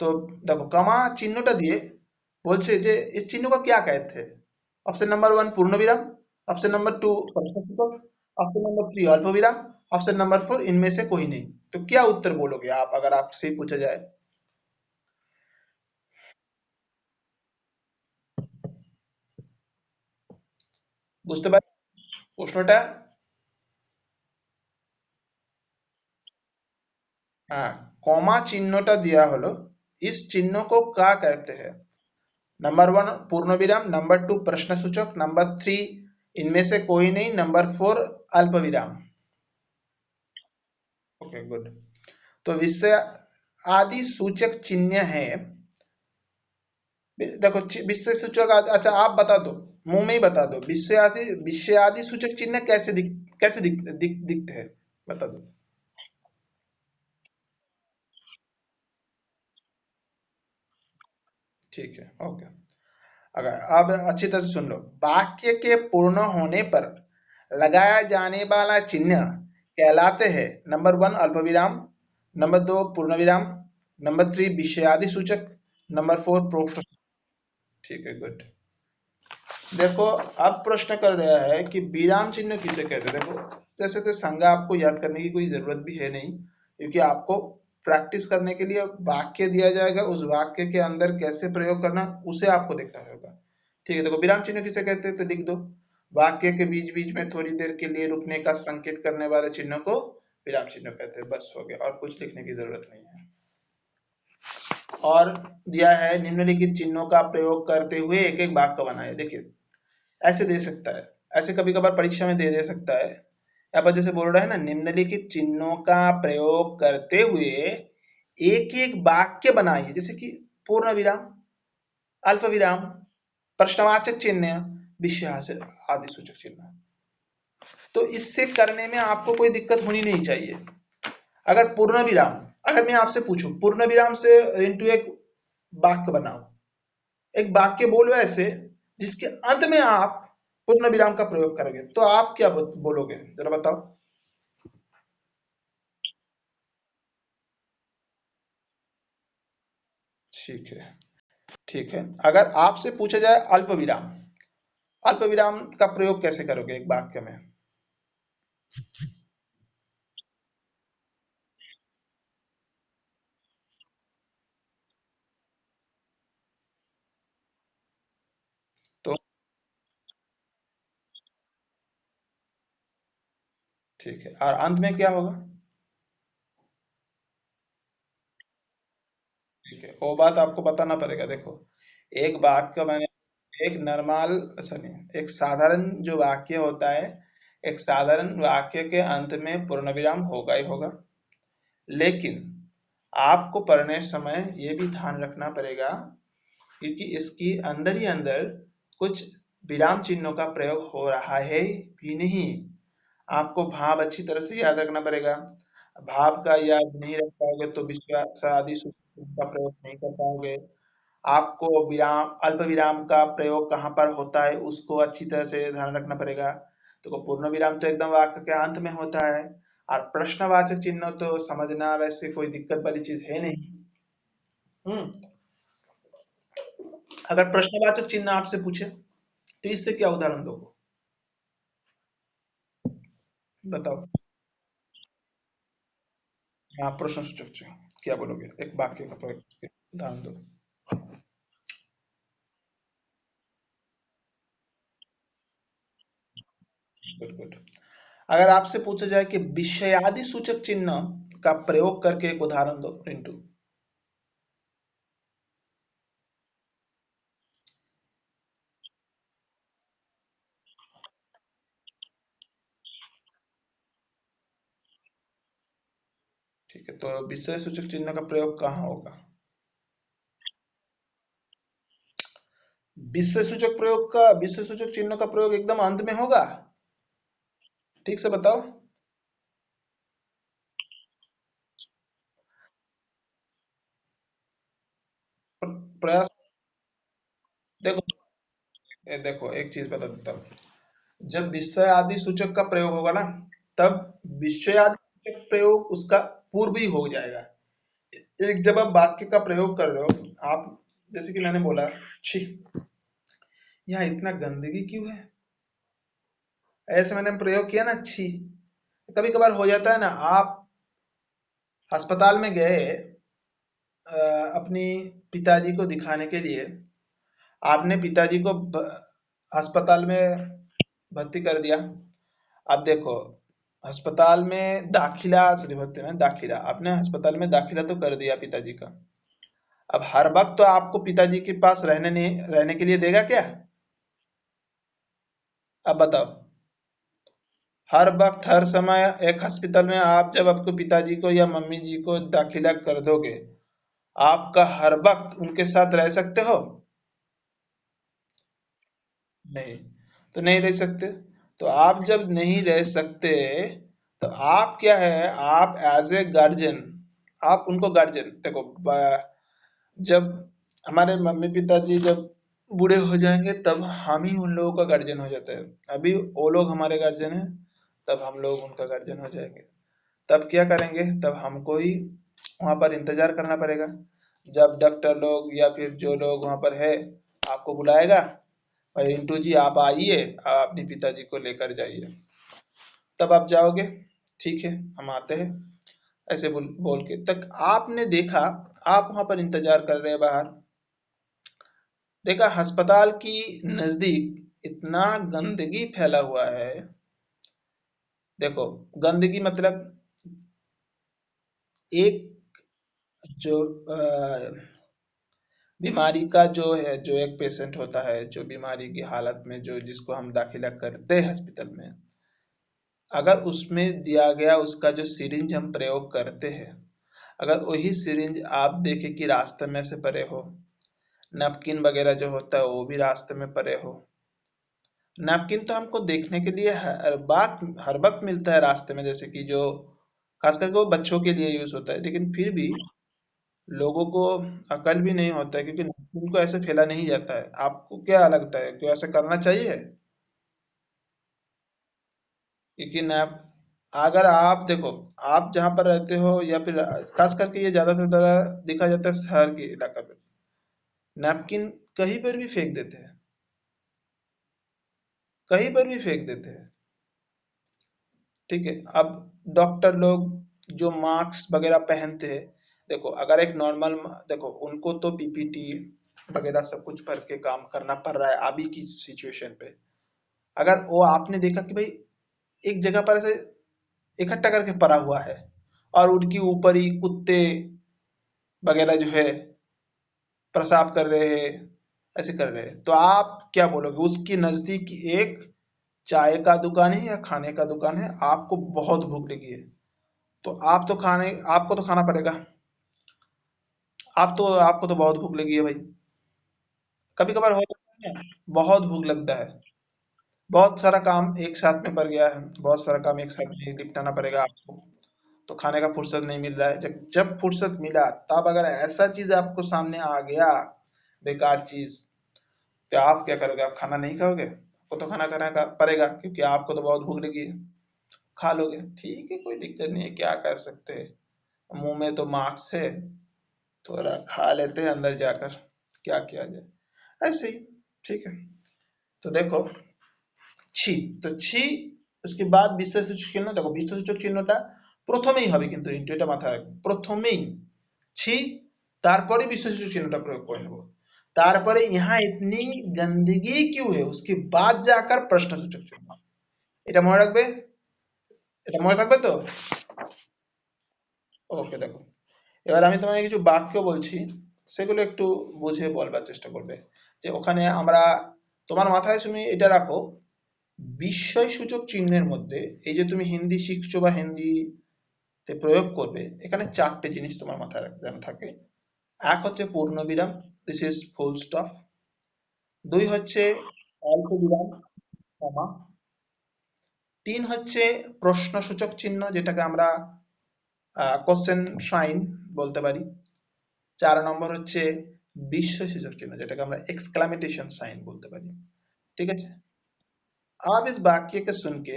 তো দেখো কমা চিহ্নটা দিয়ে বলছে যে इस चिन्ह को क्या कहते हैं। ऑप्शन नंबर 1 पूर्ण विराम, ऑप्शन नंबर 2 प्रश्नसूचक, ऑप्शन नंबर 3 अल्प विराम, ऑप्शन नंबर 4 इनमें से कोई नहीं। तो क्या उत्तर बोलोगे आप अगर आपसे पूछा जाए। বুঝতে পারি প্রশ্নটা। हाँ, कॉमा चिन्हटा दिया হলো, इस चिन्ह को क्या कहते हैं। नंबर 1 पूर्ण विराम, नंबर 2 प्रश्न सूचक, नंबर 3 इनमें से कोई नहीं, नंबर 4 अल्प विराम। Okay good. तो विषय आदि सूचक चिन्ह है। देखो विषय सूचक अच्छा आप बता दो, मुंह में ही बता दो, विषय आदि सूचक चिन्ह कैसे दिखते हैं, बता दो। ठीक है ओके। अगर अब अच्छी तरह से सुन लो, वाक्य के पूर्ण होने पर लगाया जाने वाला चिन्ह कहलाते हैं नंबर 1 अल्पविराम, नंबर 2 पूर्ण विराम, नंबर 3 विषयादि सूचक, नंबर 4 प्रोक्त। ठीक है गुड। देखो अब प्रश्न कर रहा है कि विराम चिन्ह किसे कहते हैं। देखो जैसे तो संज्ञा आपको याद करने की कोई जरूरत भी है नहीं, क्योंकि आपको प्रैक्टिस करने के लिए वाक्य दिया जाएगा, उस वाक्य के अंदर कैसे प्रयोग करना उसे आपको देखना होगा। ठीक है, देखो विराम चिन्ह किसे कहते हैं तो लिख दो, वाक्य के बीच बीच में थोड़ी देर के लिए रुकने का संकेत करने वाले चिन्ह को विराम चिन्ह कहते हैं। बस हो गया, और कुछ लिखने की जरूरत नहीं है। और दिया है निम्नलिखित चिन्हों का प्रयोग करते हुए एक एक वाक्य बनाए। देखिए ऐसे दे सकता है, ऐसे कभी कभार परीक्षा में दे दे सकता है। यहाँ पर जैसे बोल रहा है ना, निम्नलिखित चिन्हों का प्रयोग करते हुए एक एक वाक्य बनाइए, जैसे कि पूर्ण विराम, अल्प विराम, प्रश्नवाचक चिन्ह, विशेष आदि सूचक चिन्ह। तो इससे करने में आपको कोई दिक्कत होनी नहीं चाहिए। अगर पूर्ण विराम, अगर मैं आपसे पूछूं पूर्ण विराम से इंटू एक वाक्य बनाओ, एक वाक्य बोलो ऐसे जिसके अंत में आप पूर्ण विराम का प्रयोग करोगे, तो आप क्या बोलोगे जरा बताओ। ठीक है, ठीक है। अगर आपसे पूछा जाए अल्प विराम, अल्प विराम का प्रयोग कैसे करोगे एक वाक्य में। तो ठीक है, और अंत में क्या होगा। ठीक है, वो बात आपको बताना पड़ेगा। देखो एक वाक्य मैंने, एक नॉर्मल, सॉरी, एक साधारण जो वाक्य होता है, एक साधारण वाक्य के अंत में पूर्ण विराम होगा ही होगा। लेकिन आपको पढ़ने समय ये भी ध्यान रखना पड़ेगा, क्योंकि इसकी अंदर ही अंदर कुछ विराम चिन्हों का प्रयोग हो रहा है भी नहीं। आपको भाव अच्छी तरह से याद रखना पड़ेगा। भाव का याद नहीं रख पाओगे तो विश्वास आदि सूचक का प्रयोग नहीं कर पाओगे। आपको विराम, अल्प विराम का प्रयोग कहाँ पर होता है उसको अच्छी तरह से ध्यान रखना पड़ेगा। तो पूर्ण विराम तो एकदम वाक्य के अंत में होता है, और प्रश्नवाचक चिन्ह तो समझना वैसे कोई दिक्कत वाली चीज है नहीं। हम्म। अगर प्रश्नवाचक चिन्ह आपसे पूछे तो इससे क्या उदाहरण दो, बताओ। हाँ प्रश्न सूचक चिन्ह क्या बोलोगे, एक वाक्य का प्रयोग उदाहरण दो। Good good. अगर आपसे पूछा जाए कि विषयादि सूचक चिन्ह का प्रयोग करके एक उदाहरण दो रिंटू। ठीक है, तो विषय सूचक चिन्ह का प्रयोग कहाँ होगा। विषय सूचक चिन्ह का प्रयोग एकदम अंत में होगा। ठीक से बताओ। प्रयास। देखो देखो एक चीज बता देता हूँ, जब विषय आदि सूचक का प्रयोग होगा ना, तब विषय आदि सूचक प्रयोग उसका पूर्व ही हो जाएगा। एक जब आप वाक्य का प्रयोग कर रहे हो, आप जैसे कि मैंने बोला, छी, यहाँ इतना गंदगी क्यों है, ऐसे मैंने प्रयोग किया ना, छी। कभी कभार हो जाता है ना, आप अस्पताल में गए अ, अपनी पिताजी को दिखाने के लिए, आपने पिताजी को अस्पताल में भर्ती कर दिया। अब देखो, अस्पताल में दाखिला, सॉरी भर्ती में दाखिला, आपने अस्पताल में दाखिला तो कर दिया पिताजी का। अब हर वक्त तो आपको पिताजी के पास रहने के लिए देगा क्या? अब बताओ, हर वक्त हर समय एक हॉस्पिटल में आप जब आपको पिताजी को या मम्मी जी को दाखिला कर दोगे, आपका हर वक्त उनके साथ रह सकते हो? नहीं, तो नहीं रह सकते। तो आप जब नहीं रह सकते, तो आप क्या है, आप एज ए गार्जियन, आप उनको गार्जियन देखो, जब हमारे मम्मी पिताजी जब बूढ़े हो जाएंगे, तब हम ही उन लोगों का गार्जियन हो जाता है। अभी वो लोग हमारे गार्जियन हैं, तब हम लोग उनका गार्जियन हो जाएंगे। तब क्या करेंगे, तब हमको ही वहां पर इंतजार करना पड़ेगा, जब डॉक्टर लोग या फिर जो लोग वहां पर है आपको बुलाएगा, भाई रिंटू जी आप आइए, आप अपने पिताजी को लेकर जाइए। तब आप जाओगे, ठीक है हम आते हैं, ऐसे बोल के तक आपने देखा, आप वहां पर इंतजार कर रहे हैं बाहर, देखा अस्पताल की नजदीक इतना गंदगी फैला हुआ है। देखो, गंदगी मतलब एक जो बीमारी का जो है, जो एक पेशेंट होता है, जो बीमारी की हालत में जो जिसको हम दाखिला करते हैं हॉस्पिटल में, अगर उसमें दिया गया उसका जो सिरिंज हम प्रयोग करते हैं, अगर वही सिरिंज आप देखें कि रास्ते में से परे हो, नैपकिन वगैरह जो होता है वो भी रास्ते में परे हो। नैपकिन तो हमको देखने के लिए हर वक्त मिलता है रास्ते में, जैसे कि जो खास करके वो बच्चों के लिए यूज होता है, लेकिन फिर भी लोगों को अकल भी नहीं होता है, क्योंकि नैपकिन को ऐसे फैला नहीं जाता है। आपको क्या लगता है, क्यों ऐसा करना चाहिए? क्योंकि नैप अगर आप देखो, आप जहां पर रहते हो या फिर खास करके ये ज्यादा से ज्यादा देखा जाता है शहर के इलाका में, नैपकिन कहीं पर भी फेंक देते हैं, कहीं पर भी फेंक देते हैं। ठीक है, अब डॉक्टर लोग जो मास्क वगैरह पहनते हैं, देखो अगर एक नॉर्मल, देखो उनको तो पीपीटी वगैरह सब कुछ भर के काम करना पड़ रहा है अभी की सिचुएशन पे। अगर वो आपने देखा कि भाई एक जगह पर ऐसे इकट्ठा करके पड़ा हुआ है, और उनके ऊपर ही कुत्ते वगैरह जो है पेशाब कर रहे हैं, ऐसे कर रहे हैं, तो आप क्या बोलोगे? उसकी नजदीक एक चाय का दुकान है या खाने का दुकान है, आपको बहुत भूख लगी है, तो आपको तो खाना पड़ेगा। आपको तो बहुत भूख लगी है भाई। कभी कभार हो जाता है ना, बहुत भूख लगता है, बहुत सारा काम एक साथ में पड़ गया है, बहुत सारा काम एक साथ में निपटाना पड़ेगा आपको, तो खाने का फुर्सत नहीं मिल रहा है। जब जब फुर्सत मिला, तब अगर ऐसा चीज आपको सामने आ गया, बेकार चीज, तो आप क्या करोगे? आप खाना नहीं खाओगे? आपको तो खाना खाना का पड़ेगा, क्योंकि आपको तो बहुत भूख लगी है। खा लोगे, ठीक है, कोई दिक्कत नहीं है, क्या कर सकते हैं, मुंह में तो मार्क्स है, थोड़ा खा लेते हैं अंदर जाकर, क्या किया जाए, ऐसे ही। ठीक है, तो देखो, ছি, তো ছি, उसके बाद বিশ্লেষক চিহ্ন, দেখো বিশ্লেষক চিহ্নটা প্রথমেই হবে, কিন্তু এটা মাথায় রাখবে, প্রথমেই ছি, তারপরে বিশ্লেষক চিহ্নটা প্রয়োগ করে নেব। তারপরে यहाँ इतनी गंदगी क्यों है, उसके बाद जाकर प्रश्नसूचक चिन्ह। এটা মনে রাখবে, এটা মনে থাকবে তো? ওকে, দেখো, এবার আমি তোমাকে কিছু বাক্য বলছি, সেগুলো একটু বুঝে বলবার চেষ্টা করবে। যে ওখানে আমরা, তোমার মাথায় তুমি এটা রাখো, বিস্ময়সূচক চিহ্নের মধ্যে, এই যে তুমি হিন্দি শিখছো বা হিন্দিতে প্রয়োগ করবে, এখানে চারটে জিনিস তোমার মাথায় যেন থাকে। এক হচ্ছে পূর্ণবিরাম, দিস ইজ ফুল স্টপ। দুই হচ্ছে অল্প বিরাম, কমা। তিন হচ্ছে প্রশ্নসূচক চিহ্ন, যেটাকে আমরা কোশ্চেন সাইন বলতে পারি। চার নম্বর হচ্ছে বিস্ময়সূচক चिन्ह, যেটাকে আমরা এক্সক্লামেটেশন সাইন বলতে পারি। ঠিক আছে, आप इस वाक्य के सुन के,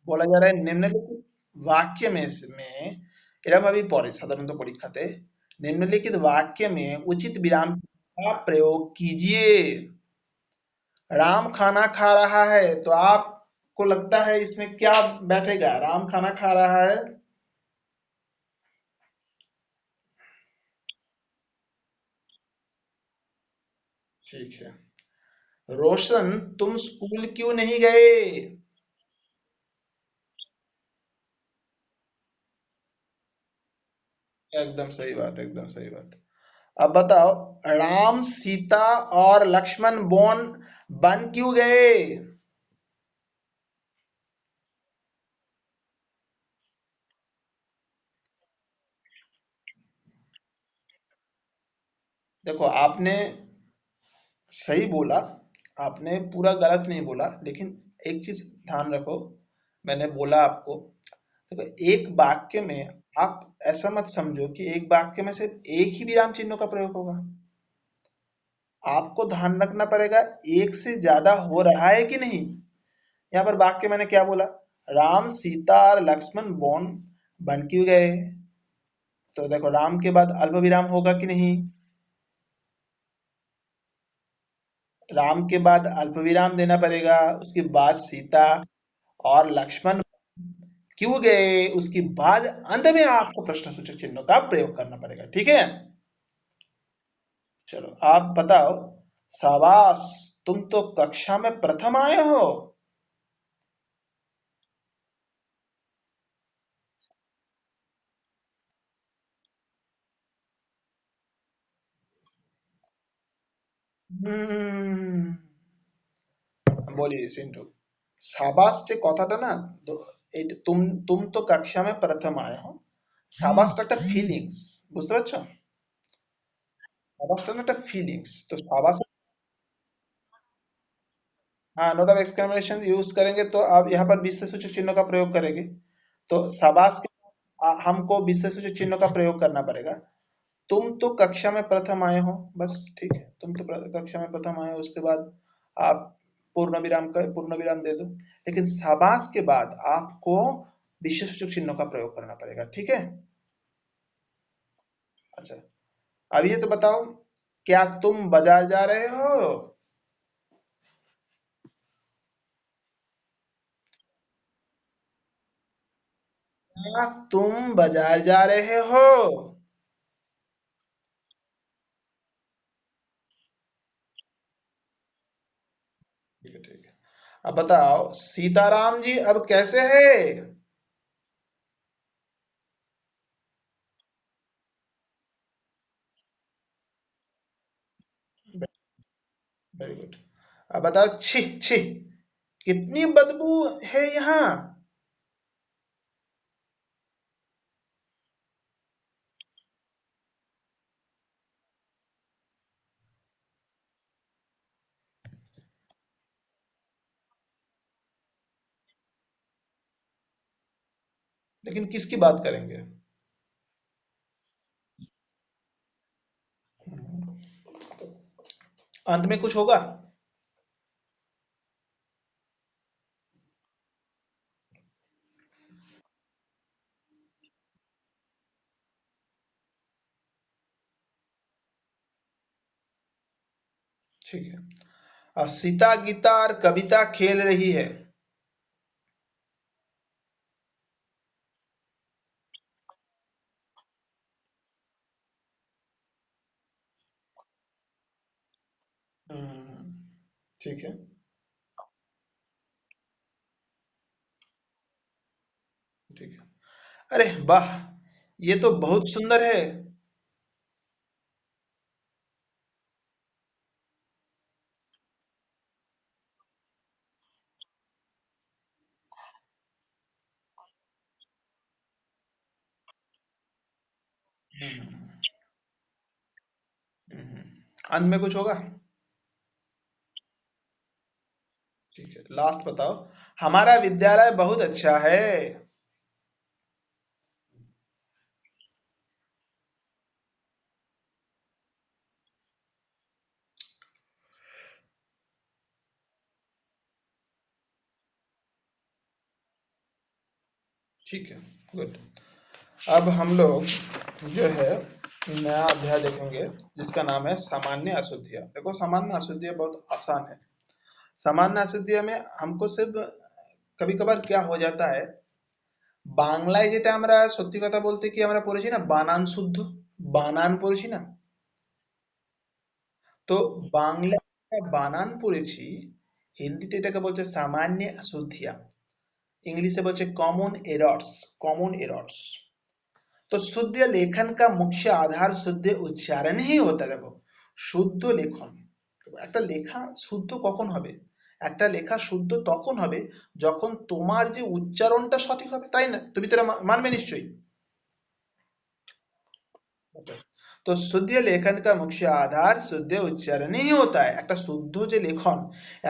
বলা যায় নিম্নলিখিত वाक्य में এরা ভাবেই পড়ে সাধারণত পরীক্ষাতে, निम्नलिखित वाक्य में उचित विराम का प्रयोग कीजिए। राम खाना खा रहा है, तो आपको लगता है इसमें क्या बैठेगा? राम खाना खा रहा है। ठीक है। रोशन, तुम स्कूल क्यों नहीं गए? एकदम सही बात, एकदम सही बात। अब बताओ, राम, सीता और लक्ष्मण वन क्यों गए? देखो, आपने सही बोला, आपने पूरा गलत नहीं बोला, लेकिन एक चीज ध्यान रखो। मैंने बोला आपको, देखो, एक वाक्य में आप ऐसा मत समझो कि एक वाक्य में सिर्फ एक ही विराम चिन्हों का प्रयोग होगा। आपको ध्यान रखना पड़ेगा एक से ज्यादा हो रहा है कि नहीं। यहाँ पर वाक्य मैंने क्या बोला? राम, सीता और लक्ष्मण वन क्यों गए? तो देखो, राम के बाद अल्प विराम होगा कि नहीं? राम के बाद अल्प विराम देना पड़ेगा। उसके बाद सीता और लक्ष्मण क्यों गए, उसके बाद अंत में आपको प्रश्नसूचक चिन्हों का प्रयोग करना पड़ेगा। ठीक है? चलो, आप बताओ। शाबाश, तुम तो कक्षा में प्रथम आए हो। हम्म, बोलिए सिंटू। शाबाश যে কথাটা না, তো तुम तो कक्षा में प्रथम आए हो, সাবাসটা একটা ফিলিংস, বুঝতে পারছো? সাবাসটা না একটা ফিলিংস, তো সাবাস। हाँ, नोट ऑफ एक्सक्लेमेशन यूज करेंगे तो आप यहाँ पर विशेषण चिन्हों का प्रयोग करेंगे। तो शाबाश के हमको विशेषण चिन्हों का प्रयोग करना पड़ेगा। तुम तो कक्षा में प्रथम आए हो, बस ठीक है, तुम तो कक्षा में प्रथम आए हो, उसके बाद आप पूर्ण विराम दे दो। लेकिन शाबाश के बाद आपको विशेषण चिन्हों का प्रयोग करना पड़ेगा। ठीक है? अच्छा, अब ये तो बताओ, क्या तुम बाजार जा रहे हो? क्या तुम बाजार जा रहे हो? ठीक है, ठीक है। अब बताओ, सीताराम जी अब कैसे है? Very good. अब बताओ, छी छी, कितनी बदबू है यहाँ? लेकिन किसकी बात करेंगे? अंत में कुछ होगा? ठीक है। अब सीता गीता और कविता खेल रही है। हम्म, ठीक है, ठीक है। अरे वाह, ये तो बहुत सुंदर है। हम्म, अंत में कुछ होगा? ठीक है, लास्ट बताओ। हमारा विद्यालय बहुत अच्छा है। ठीक है, गुड। अब हम लोग जो है नया अध्याय देखेंगे जिसका नाम है सामान्य अशुद्धियां। देखो सामान्य अशुद्धियां बहुत आसान है। सामान्य अशुद्धियां में हमको सिर्फ कभी कभार क्या हो जाता है, বাংলায় যেটা আমরা সত্যি কথা বলতে কি আমরা পড়েছি না বানান শুদ্ধ, বানান পড়েছি না, তো বাংলায় বানান পড়েছি, হিন্দিতে এটাকে বলছে সামান্য অশুদ্ধিয়া, इंग्लिश से बचे कॉमन एरर्स, कॉमन एरर्स। तो शुद्ध लेखन का मुख्य आधार शुद्ध उच्चारण ही होता है। देखो শুদ্ধ লেখন, একটা লেখা শুদ্ধ কখন হবে, একটা লেখা শুদ্ধ তখন হবে যখন তোমার যে উচ্চারণটা সঠিক হবে, তাই না? তুমি তো এটা মানবে নিশ্চয়ই। তো শুদ্ধ লেখন का मुख्य आधार शुद्ध उच्चारण ही होता है। একটা শুদ্ধ যে লেখন,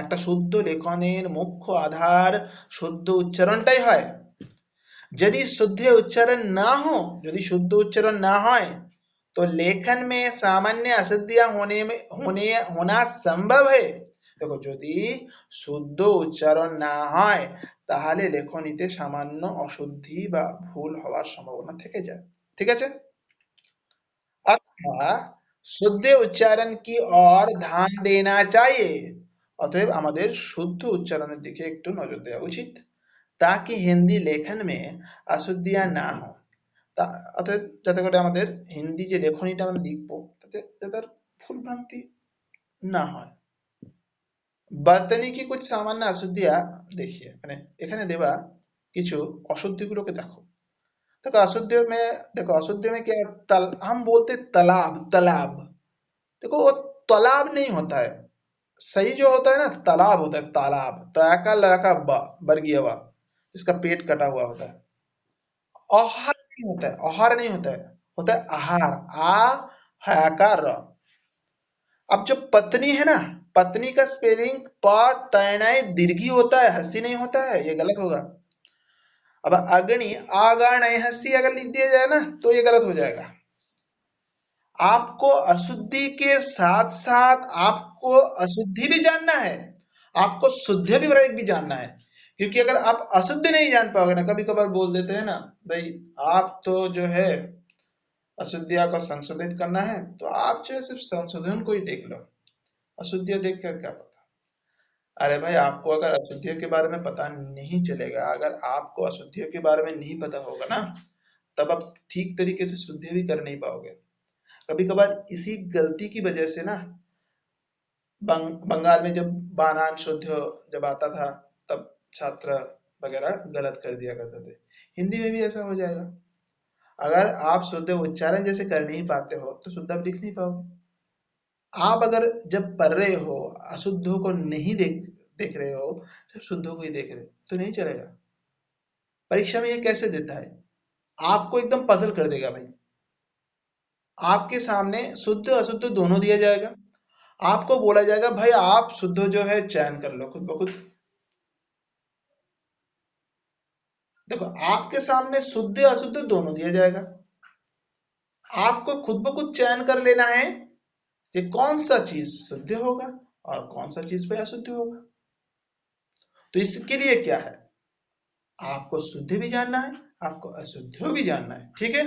একটা শুদ্ধ লেখনের মুখ্য আধার শুদ্ধ উচ্চারণটাই হয়। यदि शुद्ध उच्चारण ना हो, यदि शुद्ध उच्चारण ना হয়, तो लेखन में सामान्य अशुद्धियां होना संभव है। देखो যদি শুদ্ধ উচ্চারণ না হয় তাহলে লেখনীতে সামান্য অশুদ্ধি বা ভুল হওয়ার সম্ভাবনা থেকে যায়। ঠিক আছে? अतः शुद्ध उच्चारण की ओर ध्यान देना चाहिए। অতএব আমাদের শুদ্ধ উচ্চারণের দিকে একটু নজর দেওয়া উচিত, তাকি হিন্দি লেখন মে অশুদ্ধিয়াं না हो। অতএব যাতে করে আমাদের হিন্দি যে লেখনীটা আমরা লিখবো তাতে যাতে ভুল ভ্রান্তি না হয়। বর্তনী কি कुछ सामान्य अशुद्धियां देखिए, মানে এখানে দেওয়া কিছু অশুদ্ধিগুলোকে দেখো। देखो अशुद्धियों में, देखो अशुद्धियों में क्या है, हम बोलते तालाब, तालाब, देखो वो तालाब नहीं होता है, सही जो होता है ना तालाब होता है, तालाब, तका लका ब, वर्गीय व, जिसका पेट कटा हुआ होता है। आहार नहीं होता है, आहार नहीं होता है, होता है आहार, आ हकार र। अब जो पत्नी है ना, पत्नी का स्पेलिंग प तैनाई दीर्घी होता है, हंसी नहीं होता है, ये गलत होगा। अब अग्नि आगाणय हंसी अगर लिख दिया जाए ना तो ये गलत हो जाएगा। आपको अशुद्धि के साथ साथ आपको अशुद्धि भी जानना है, आपको शुद्ध विवरण भी जानना है। क्योंकि अगर आप अशुद्ध नहीं जान पाओगे ना, कभी कभार बोल देते हैं ना भाई आप तो जो है अशुद्धिया को संशोधित करना है, तो आप जो है सिर्फ संशोधन को ही देख लो, अशुद्धियां देख कर क्या पता। अरे भाई आपको अगर अशुद्धियों के बारे में पता नहीं चलेगा, अगर आपको अशुद्धियों के बारे में नहीं पता होगा ना, तब आप ठीक तरीके से शुद्धि भी कर नहीं पाओगे। कभी कभार इसी गलती की वजह से ना बंगाल में जब बानान शुद्ध जब आता था तब छात्र वगैरह गलत कर दिया करते थे। हिंदी में भी ऐसा हो जाएगा, अगर आप शुद्ध उच्चारण जैसे कर नहीं पाते हो तो शुद्ध आप लिख नहीं पाओगे। आप अगर जब पढ़ रहे हो अशुद्धों को नहीं देख रहे हो, सिर्फ शुद्धों को ही देख रहे हो तो नहीं चलेगा। परीक्षा में ये कैसे देता है, आपको एकदम पजल कर देगा भाई। आपके सामने शुद्ध अशुद्ध दोनों दिया जाएगा, आपको बोला जाएगा भाई आप शुद्ध जो है चयन कर लो खुद ब खुद। देखो आपके सामने शुद्ध अशुद्ध दोनों दिया जाएगा, आपको खुद ब खुद चयन कर लेना है कि कौन सा चीज शुद्ध होगा और कौन सा चीज पे अशुद्ध होगा। तो इसके लिए क्या है, आपको शुद्ध भी जानना है, आपको अशुद्ध भी जानना है। ठीक है,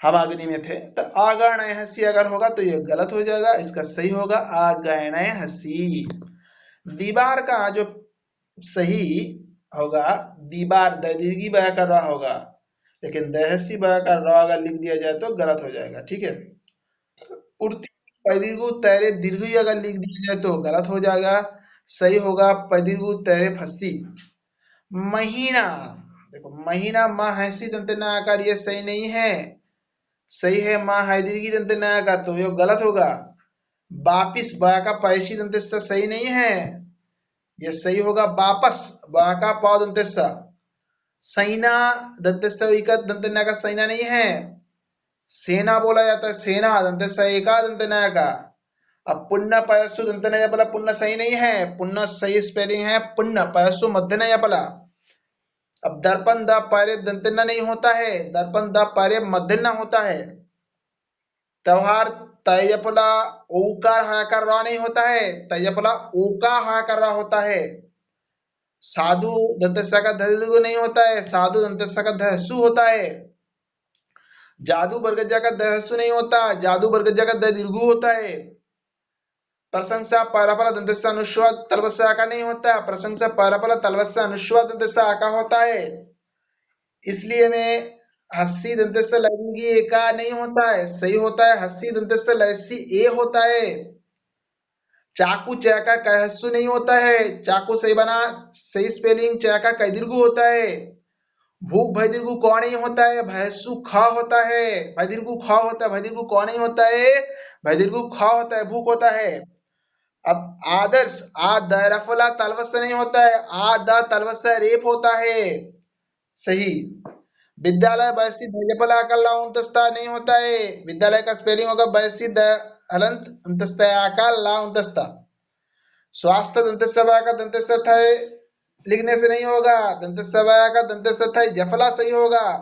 हम अग्नि में थे तो आगणय हसी अगर होगा तो ये गलत हो जाएगा, इसका सही होगा आगणय हसी। दीवार का जो सही होगा, दीवार दीर्घी बया कर रहा होगा, लेकिन दहसी बया कर रहा अगर लिख दिया जाए तो गलत हो जाएगा। ठीक है, उड़ती पैदीर्घ तैरे दीर्घी अगर लिख दिया जाए तो गलत हो जाएगा, सही होगा पैदीर्घ तैरे फंसी। महीना, देखो महीना माँ हैसी दंत आकार, ये सही नहीं है, सही है माँ हैदीर्घी दंत आकार, तो ये गलत होगा। वापिस बा का पैशी दंत सही नहीं है, ये सही होगा वापस, बा का पौ दंत। सैना दंत दंत का सैना नहीं है, सेना बोला जाता है, सेना दंत का दंत का। अब पुण्य पयस्सु दंत पला पुण्य सही नहीं है, पुण्य सही स्पेलिंग है पुण्य पयस्सु मध्य पला। अब दर्पण द पारे दंतना नहीं होता है, दर्पण द पारे मध्य होता है। त्योहार तयपला ओकार हाकार रहा नहीं होता है, तयपला ओका हाकार रहा होता है। साधु दंत का नहीं होता है, साधु दंत का धसु होता है। जादू बरगज्जा का दहसु नहीं होता, जादू बरगज्जा का द दीर्घु होता है। प्रशंसा परापरा दंतस्थ अनुस्वार तलवस्य आका नहीं होता, प्रशंसा परापरा तलवस्य अनुस्वार दंतस्थ आका होता है। इसलिए में हस्सी दंतस्थ लैंगिक एका नहीं होता है, सही होता है हस्सी दंतस्थ लैसी ए होता है। चाकू चैका कहस्सु नहीं होता है, चाकू सही बना, सही स्पेलिंग चैका कै दीर्घ होता है। भूख भय दीर्घ कौ नहीं होता है, भैंसु ख होता है, भय दीर्घ ख होता है, भय दीर्घ कौ नहीं होता है, भय दीर्घ ख होता है, भूख होता है। अब आदर्श आ दरफला तलवस्त नहीं होता है, आ द तलवस्त रेप होता है, सही। विद्यालय बैसी भैजपला का ला उनतस्ता नहीं होता है, विद्यालय का स्पेलिंग होगा बैसी द हलंत अंतस्ता का ला उनतस्ता। स्वास्थ्य दंतस्तवा का दंतस्थ है, लिखने से नहीं होगा, दंतस्तवा का दंतस्थ है जफला सही होगा।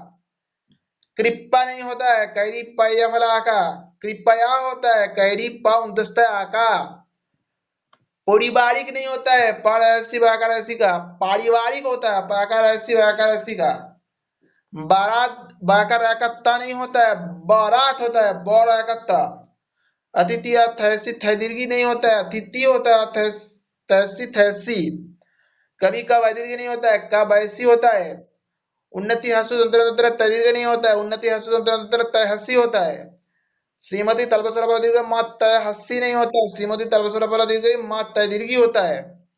कृपा नहीं होता है, कैरी पय जफला का, कृपया होता है, कैरी पा उनतस्ता का। पारिवारिक नहीं होता है, पारसी वाकारसी का, पारिवारिक होता है पाकारसी वाकारसी का। बारात बाकाराकत्ता नहीं होता है, बारात होता है बौराकत्ता। अतिथि अथैसी थैदीर्घी नहीं होता है, अतिथि होता है तैसी थैसी। कभी कब अदीर्घ नहीं होता है, कब ऐसी होता है। उन्नति हसु तंत्र तंत्र तदीर्घ नहीं होता है, उन्नति हसु तंत्र तंत्र तहसी होता है। श्रीमती तलबसुर दीर्घ मात तय हस्सी नहीं होता है, श्रीमती तलबसुर दीर्घ मात तय दीर्घी होता है।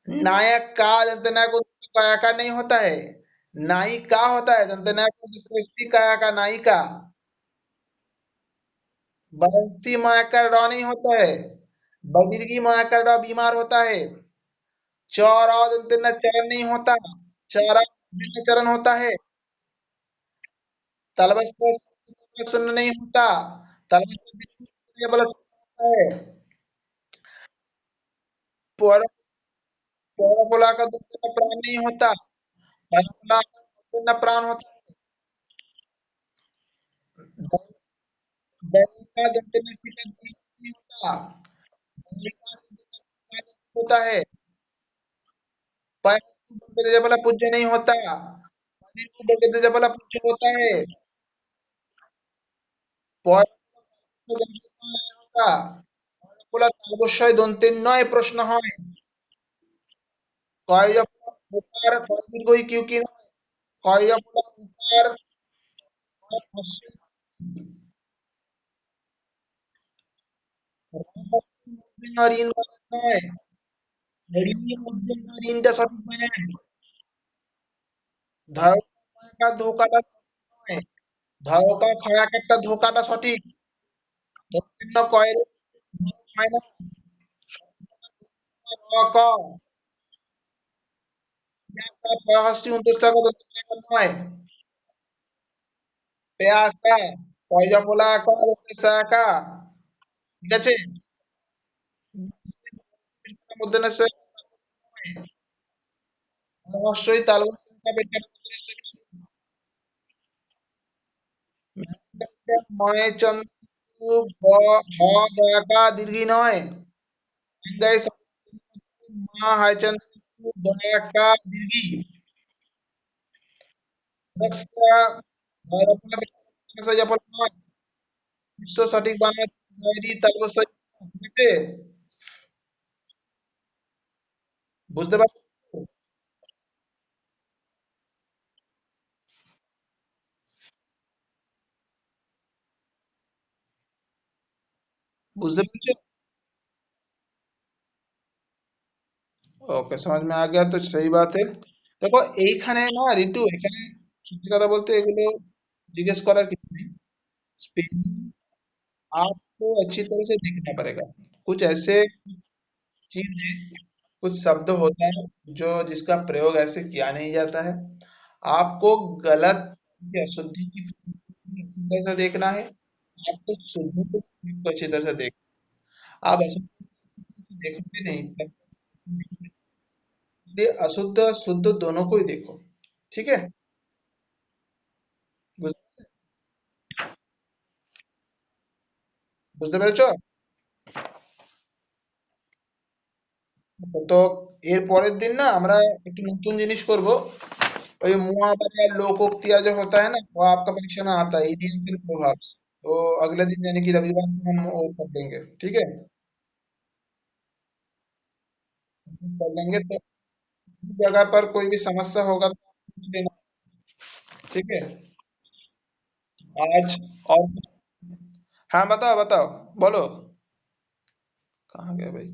नायक का दंतनायक काया नहीं होता है, नायिका होता है, दंतनायक काया का नायिका। बंसी मायका डॉ नहीं होता है, बदिर्गी मायका डॉ बीमार होता है। चौरा दंतना चरण नहीं होता, चौरा चरण होता है। तलवस सुन्न नहीं होता, तलवस होता है। पौरा पौरा का दूसरा प्राण नहीं होता, पौरा का प्राण होता है। दैनिका दंतन नहीं होता, दैनिका होता है। पैर पूज्य नहीं होता, जबला पूज्य होता है। পয় होता, বলা অবশ্যই দন্তের নয় প্রশ্ন হয়। কয় উপকার কয় দীর্ঘই কিউ কি নয়, কয় বলা উপকার আর ইন নয়, ঋণ মধ্যে ঋণটা সঠিক মানে ধোকা ধোকাটা নয়, ধোকা খায়া একটা ধোকাটা সঠিক। দন্তের কয়ের হয় না, ক পয়ঃষ্টি ২৯ টাকা ৩০ টাকা নয়, পেয়াসা পয়জা ক ৩৯ টাকা, ঠিক আছে। মধ্যে অবশ্যই তালু ময় চন্দ্র হ দয়াকা দীর্ঘি নয়, গঙ্গায় মা হায় চন্দ্র দয়াকা দীর্ঘি। দশটা জপল নয়, বিশ্ব সঠিক বাংলা ডায়েরি তালু ঠিক আছে, বুঝতে পারছো? बुझते पेरेছো? ওকে, সমাজ মে আ গয়া তো সেই বাত है। দেখো এইখানে না রিতু, এখানে সত্যি কথা বলতে এগুলো জিজ্ঞেস করার কিছু নেই। स्पेलिंग आपको अच्छी तरह से देखना पड़ेगा। कुछ ऐसे चीज है, कुछ शब्द होता है जो जिसका प्रयोग ऐसे किया नहीं जाता है। आपको गलत या शुद्धि की अच्छी तरह से देखना है, आपको शुद्धि को अच्छी तरह से देख, आप अशुद्ध देखोगे नहीं इसलिए अशुद्ध शुद्ध दोनों को ही देखो, ठीक है। বুঝ- বুঝতে পেরেছো? তো এর পরের দিন না আমরা একটু নতুন জিনিস করব। और ये मुहावरा या लोकोक्तियां जो होता है ना, वो आपका परीक्षा में आता है, इडियम्स एंड प्रोवर्ब्स। तो अगले दिन यानी कि रविवार को हम वो कर लेंगे, ठीक है। कर लेंगे तो इस जगह पर कोई भी समस्या होगा तो पूछ लेना, ठीक है। आज और हाँ, बताओ बताओ, बोलो। कहाँ गए भाई?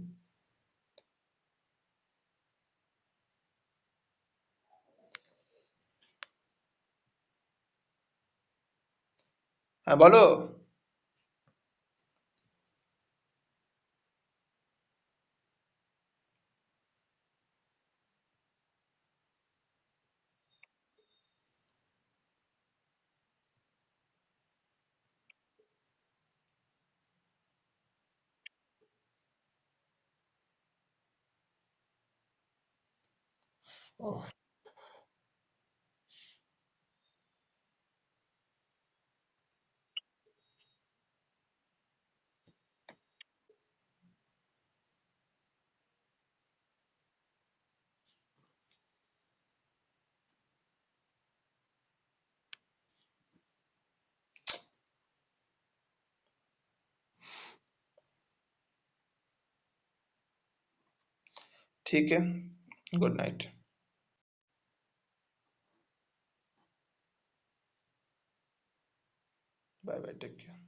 हाँ, बोलो। ओह, ठीक है। Good night. Bye bye, take care.